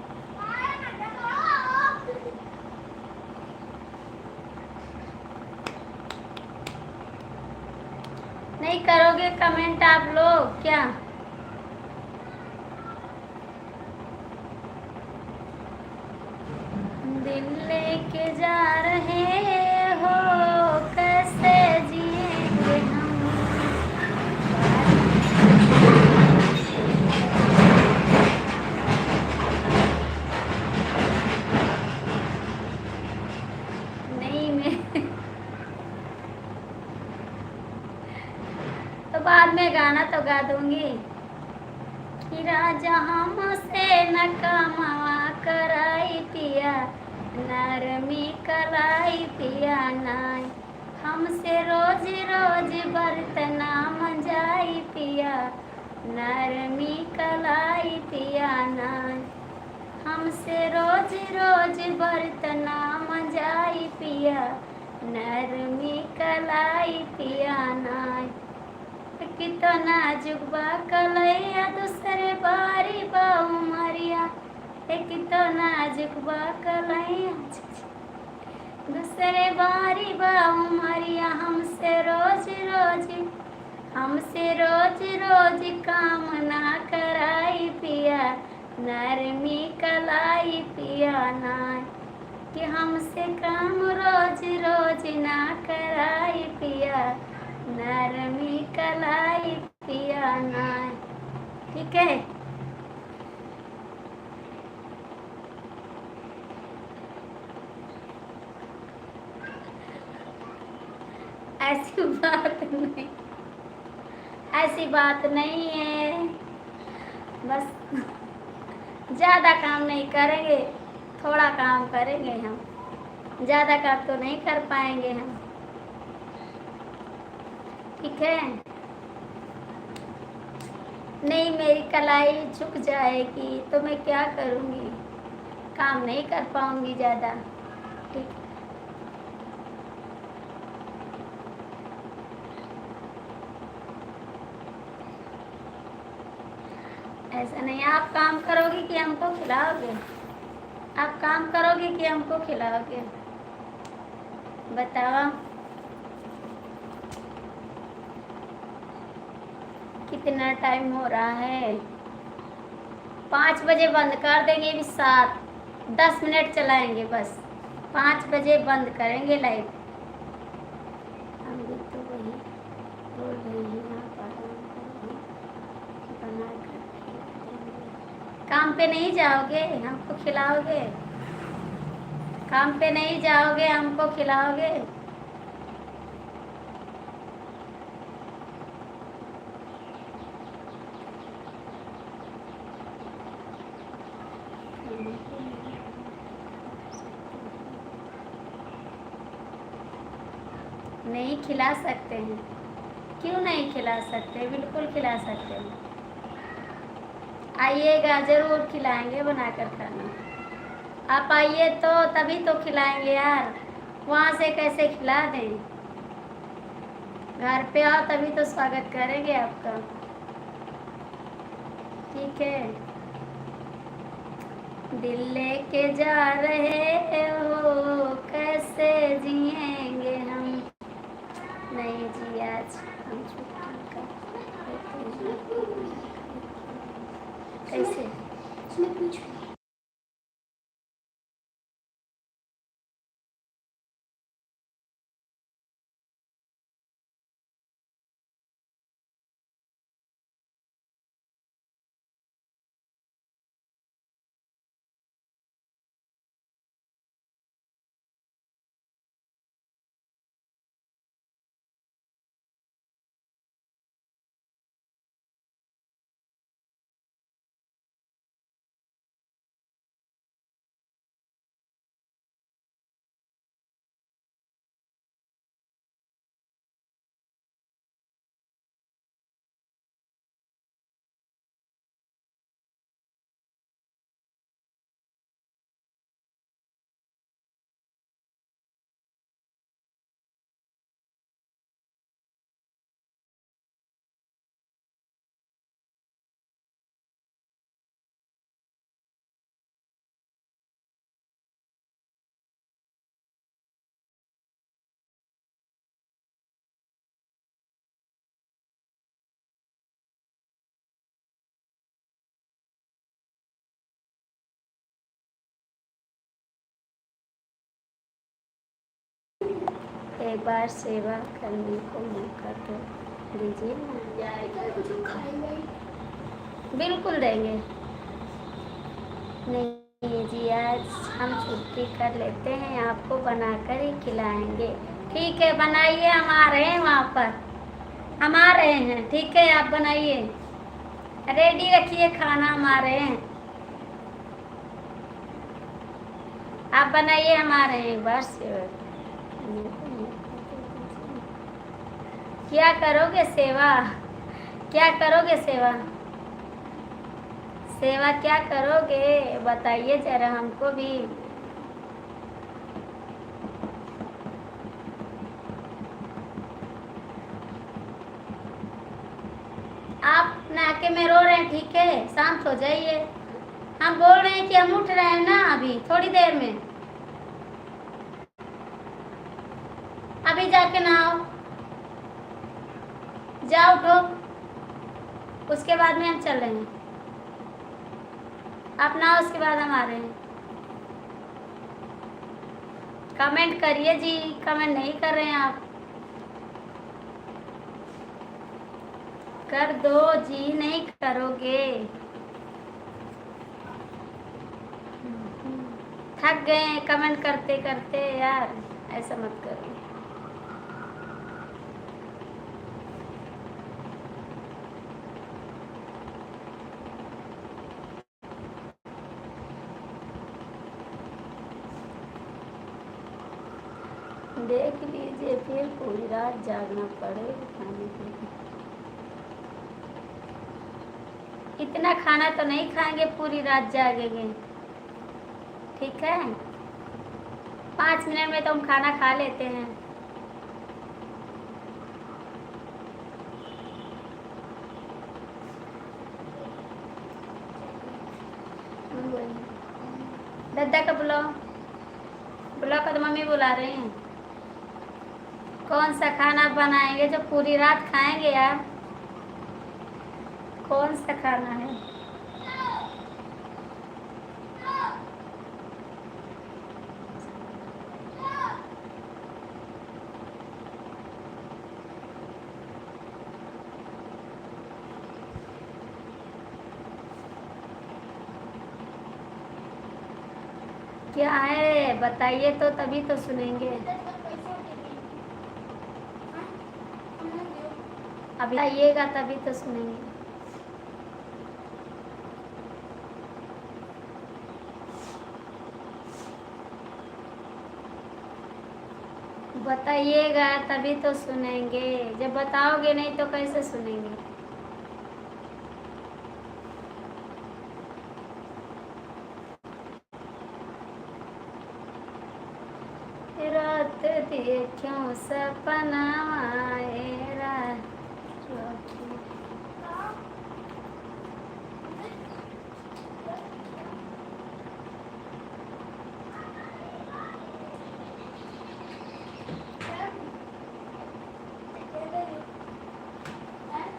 नहीं करोगे कमेंट आप लोग क्या? दिल लेके जा रहे हो, कैसे जिएंगे हम। नहीं मैं तो बाद में गाना तो गा दूंगी कि राजा हमसे न कमावा कराई पिया, नरमी कलाई पिया नाय, हमसे रोज रोज बर्तना मंजाई पिया, नरमी कलाई पिया नाय, हमसे रोज रोज बर्तना मंजाई पिया, नरमी कलाई पिया नाय, कितना नाजुक बा कलैया दूसरे बारी बा उमरिया, कितना नाजुक बा कलैया दूसरे बारी बा उमरिया, हमसे रोज रोज काम ना कराई पिया, नरमी कलाई पिया नाय, कि हमसे काम रोज रोज ना कराई पिया, नरमी कलाई पिया नाय, ठीक है। ऐसी बात नहीं, ऐसी बात नहीं है, बस ज़्यादा काम नहीं करेंगे, थोड़ा काम करेंगे हम, ज़्यादा काम तो नहीं कर पाएंगे हम, ठीक है। नहीं मेरी कलाई झुक जाएगी तो मैं क्या करूँगी, काम नहीं कर पाऊँगी ज़्यादा, ठीक। ऐसा नहीं, आप काम करोगे कि हमको खिलाओगे, आप काम करोगे कि हमको खिलाओगे, बताओ। कितना टाइम हो रहा है? 5 बजे बंद कर देंगे, भी 7-10 मिनट चलाएंगे बस, 5 बजे बंद करेंगे लाइव। हम भी तो वही बोल रहे हैं, आप बना कर काम पे नहीं जाओगे हमको खिलाओगे, काम पे नहीं जाओगे हमको खिलाओगे। नहीं खिला सकते हैं, क्यों नहीं खिला सकते, बिल्कुल खिला सकते हैं, आइएगा ज़रूर खिलाएंगे बनाकर खाना, आप आइए तो तभी तो खिलाएंगे यार, वहाँ से कैसे खिला दें, घर पे आओ तभी तो स्वागत करेंगे आपका, ठीक है। दिल लेके जा रहे हो, कैसे जिएंगे हम, नहीं जी आज हम छुट्टी का कैसे एक बार सेवा करने को मौका तो दीजिए ना। बिल्कुल देंगे। नहीं जी, आज हम छुट्टी कर लेते हैं, आपको बनाकर ही खिलाएंगे। ठीक है, बनाइए, हम आ रहे हैं वहाँ पर, हम आ रहे हैं। ठीक है, आप बनाइए, रेडी रखिए खाना, हम आ रहे हैं। आप बनाइए, हम आ रहे हैं एक बार से। क्या करोगे सेवा? क्या करोगे सेवा? सेवा क्या करोगे बताइए जरा हमको भी। आप नाके में रो रहे हैं, ठीक है, शांत हो जाइए। हम बोल रहे हैं कि हम उठ रहे हैं ना, अभी थोड़ी देर में, अभी जाके नहाओ, जाओ उठो, उसके बाद में हम चल रहे हैं। आप नहाओ, उसके बाद हम आ रहे हैं। कमेंट करिए जी, कमेंट नहीं कर रहे हैं आप, कर दो जी। नहीं करोगे? थक गए कमेंट करते करते यार, ऐसा मत करो। देख लीजिए, फिर पूरी रात जागना पड़ेगा खाने के लिए। इतना खाना तो नहीं खाएंगे, पूरी रात जागेंगे, ठीक है। 5 मिनट में तो हम खाना खा लेते हैं। दादा का बुलाओ, बुलाओ का तो मम्मी बुला रही हैं। कौन सा खाना बनाएंगे जो पूरी रात खाएंगे यार? कौन सा खाना है? क्या है बताइए तो, तभी तो सुनेंगे। अभी आइएगा तभी तो सुनेंगे। बताइएगा तभी तो सुनेंगे, जब बताओगे नहीं तो कैसे सुनेंगे? रात देखूं सपना आएरा।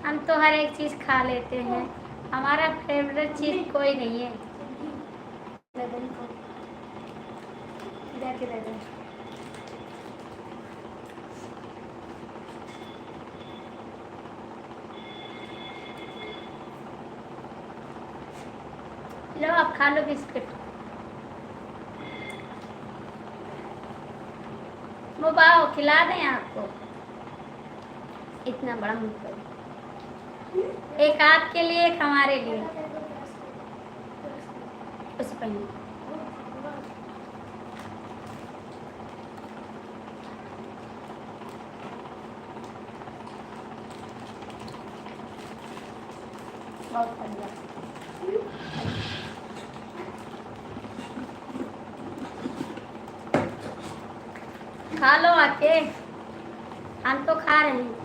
हम तो हर एक चीज़ खा लेते हैं, हमारा फेवरेट चीज़ कोई नहीं है। जाके दे दे। लो आप खा लो बिस्किट। वो बाओ खिला दें आपको, इतना बड़ा मुंह कर। एक आपके लिए, एक हमारे लिए। उस पहले बहुत बढ़िया। खा लो आके, हम तो खा रहे हैं।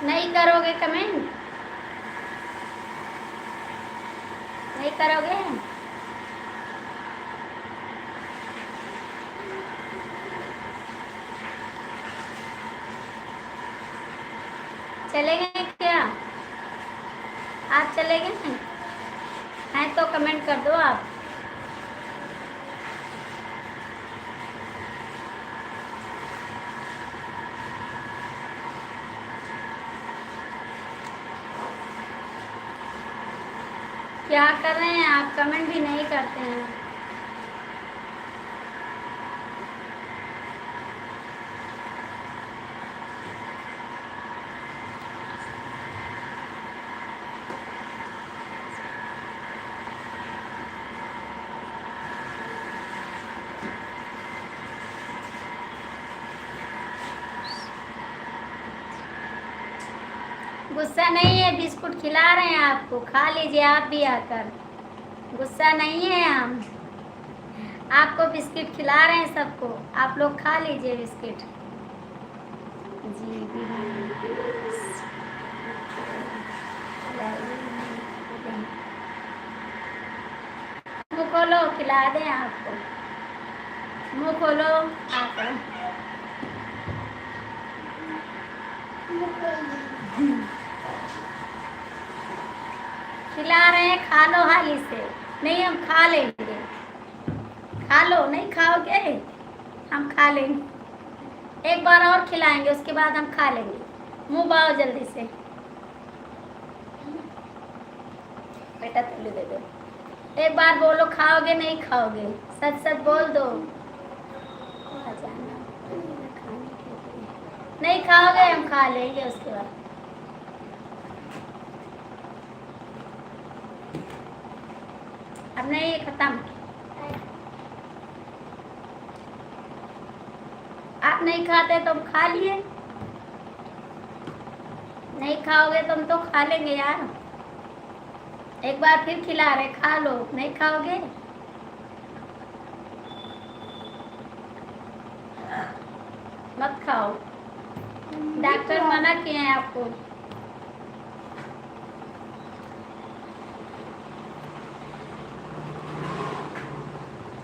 नहीं करोगे कमेंट? नहीं करोगे? चले गए क्या? आप चले गए हैं? हैं तो कमेंट कर दो आप। क्या कर रहे हैं आप? कमेंट भी नहीं करते हैं। गुस्सा नहीं है, बिस्कुट खिला रहे हैं आपको, खा लीजिए आप भी आकर। गुस्सा नहीं है हम, आपको बिस्किट खिला रहे हैं सबको, आप लोग खा लीजिए बिस्किट। जी भी मुँह खोलो, खिला दें आपको। मुँह खोलो आकर। खिला रहे हैं, खा लो हाली से। नहीं हम खा लेंगे। खा लो, नहीं खाओगे? हम खा लेंगे, एक बार और खिलाएंगे, उसके बाद हम खा लेंगे। मुंह बाओ जल्दी से। बेटा तल्लू दे दो। एक बार बोलो, खाओगे नहीं खाओगे? सच सच बोल दो। नहीं खाओगे, हम खा लेंगे उसके बाद। अब नहीं, खत्म। आप नहीं खाते तो हम खा लिए। नहीं खाओगे तो हम तो खा लेंगे यार। एक बार फिर खिला रहे, खा लो। नहीं खाओगे? मत खाओ, डॉक्टर मना किए हैं आपको।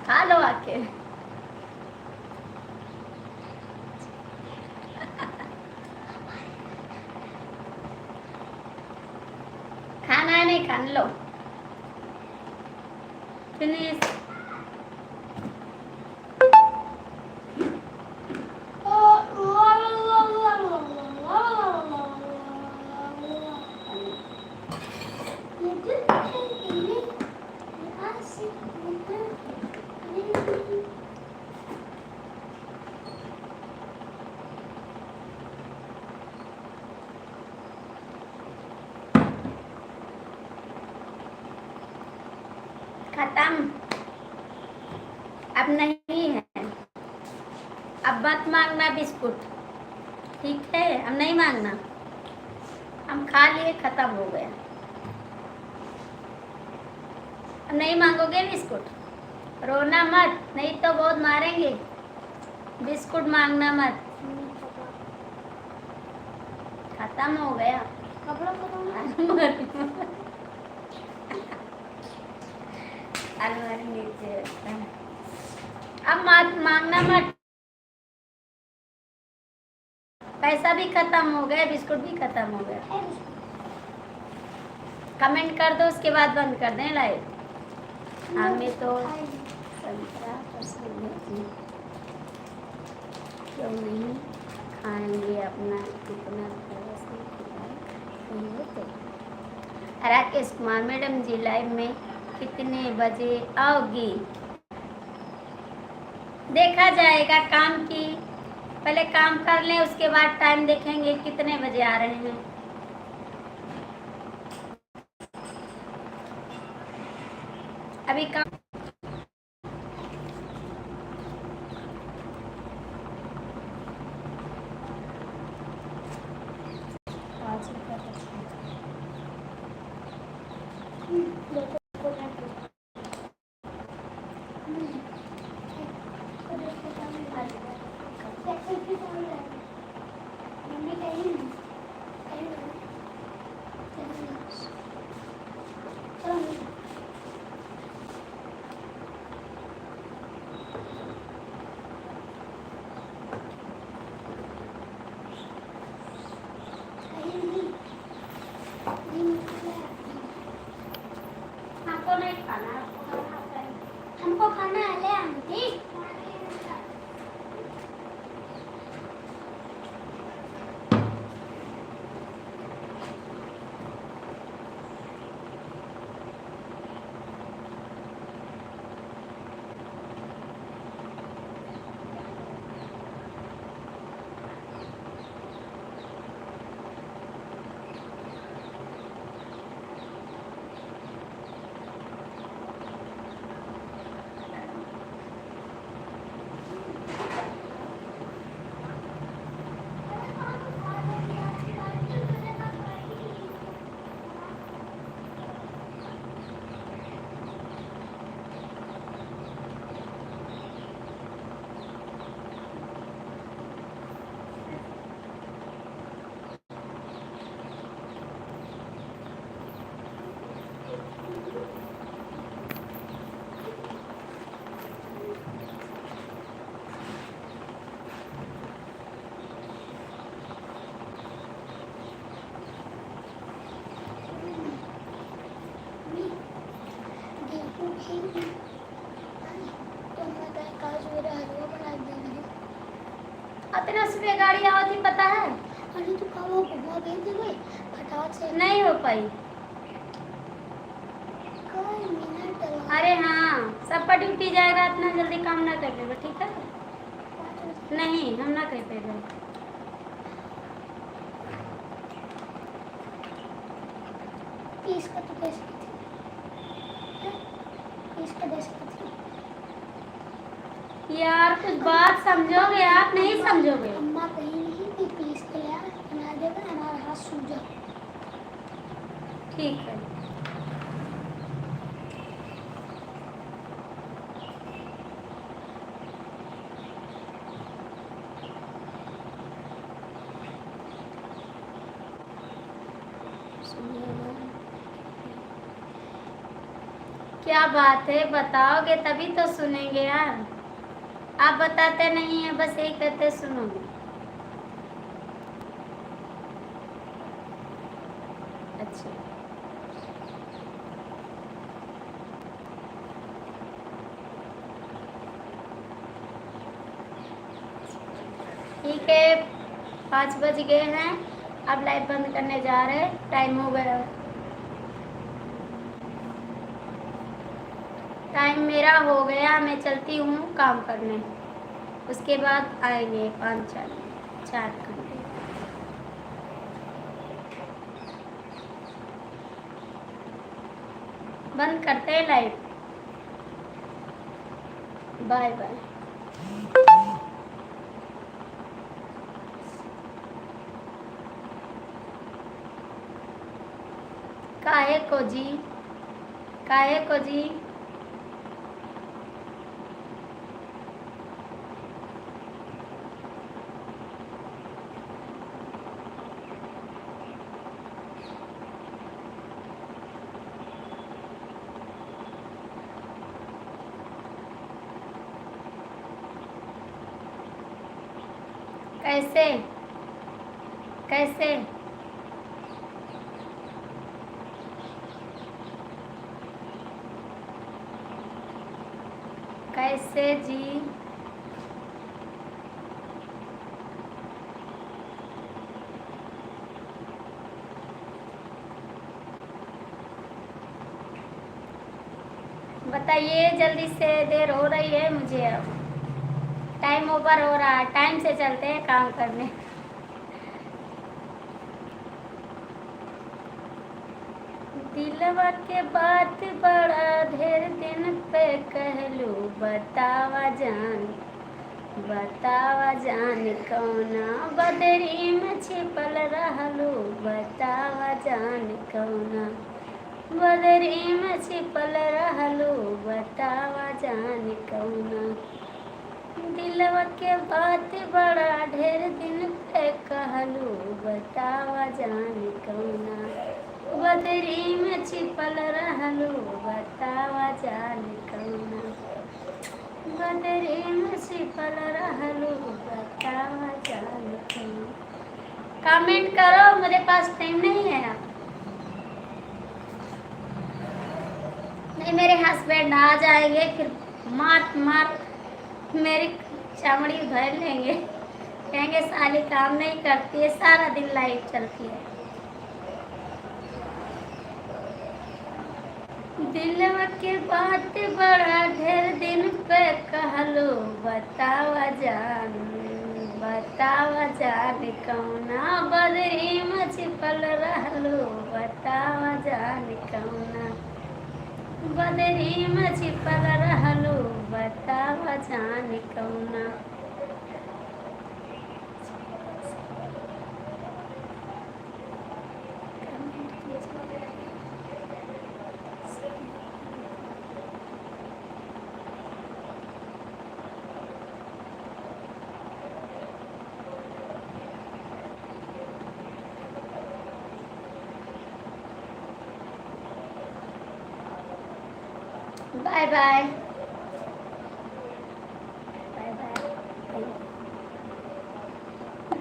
खा लो आके। खाना है नहीं, खान लो। फिनिश। खत्म, अब नहीं है। अब मत मांगना बिस्कुट, ठीक है? अब नहीं मांगना, हम खा लिए, खत्म हो गया। अब नहीं मांगोगे बिस्कुट? रोना मत, नहीं तो बहुत मारेंगे। बिस्कुट मांगना मत। खत्म हो गया। अलमारी नीचे रखता है। अब मत मांगना मत। पैसा भी खत्म हो गया, बिस्कुट भी खत्म हो गया। कमेंट कर दो, उसके बाद बंद कर दें लाइव। हमें तो संतरा पसंद है, क्यों नहीं खाएंगे? अपना कितना तो। राकेश कुमार मैडम जी लाइव में कितने बजे आओगी? देखा जाएगा काम की, पहले काम कर लें, उसके बाद टाइम देखेंगे कितने बजे आ रहे हैं। अभी काम आपको नहीं खाना, आपको खाना है। हमको खाना है, ले आंटी। इतना सुबह गाड़ी आओ थी पता है? अरे तो कब वो घुमा गई थी कोई फटाक से नहीं हो पाई। कोई मिनट लगा। अरे हाँ, सबका ड्यूटी जाएगा, इतना जल्दी काम ना कर लेगा, ठीक है? नहीं, हम ना कर पाएगा। इसका तो कैसे थी? इसका कैसे थी? यार कुछ बात समझोगे, आप नहीं समझोगे। अम्मा कहीं नहीं कि पीस के लिया बना देगा, हमारा हाथ सूख जाए। ठीक है। क्या बात है, बताओगे तभी तो सुनेंगे यार। आप बताते नहीं है, बस यही कहते सुनोगे। अच्छा, ठीक है, 5 बज गए हैं, अब लाइव बंद करने जा रहे हैं, टाइम हो गया। टाइम मेरा हो गया, मैं चलती हूँ काम करने, उसके बाद आएंगे 4 घंटे। बंद करते हैं लाइव। Bye bye. काहे को जी, काहे को जी? कैसे कैसे? कैसे जी? बताइए जल्दी से, देर हो रही है मुझे, अब टाइम ओवर हो रहा है, टाइम से चलते हैं काम करने। दिलवा के बात बड़ा ढेर दिन पे कहलू, बतावा जान, बतावा जान कौना बदरी में छिपल रहलू, बतावा जान कौना बदरी में छिपल रहलू, बतावा जान कौना। दिलवा के बात बड़ा ढेर दिन पे कहलू, बतावा जान कौना बदरी में छिपल रहलू, बतावा जान कौना बदरी में छिपल रहलू, बतावा जान कौना। कमेंट करो, मेरे पास टाइम नहीं है। नहीं, मेरे हस्बैंड आ जाएंगे फिर मार मार मेरी चमड़ी भर लेंगे, कहेंगे साली काम नहीं करती है, सारा दिन लाइट चलती है। दिलवा के बात बड़ा ढेर दिन पे कहलो, बतावा जान, बतावा जान कौना बदरी में छिपल रहलो, बतावा जान कौना बदरी में छिपल रहलो, बतावा जान कौना। Bye bye bye bye.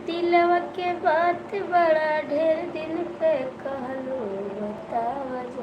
दिलवा के बात बड़ा ढेर दिन पे कहलो, बतावा जान।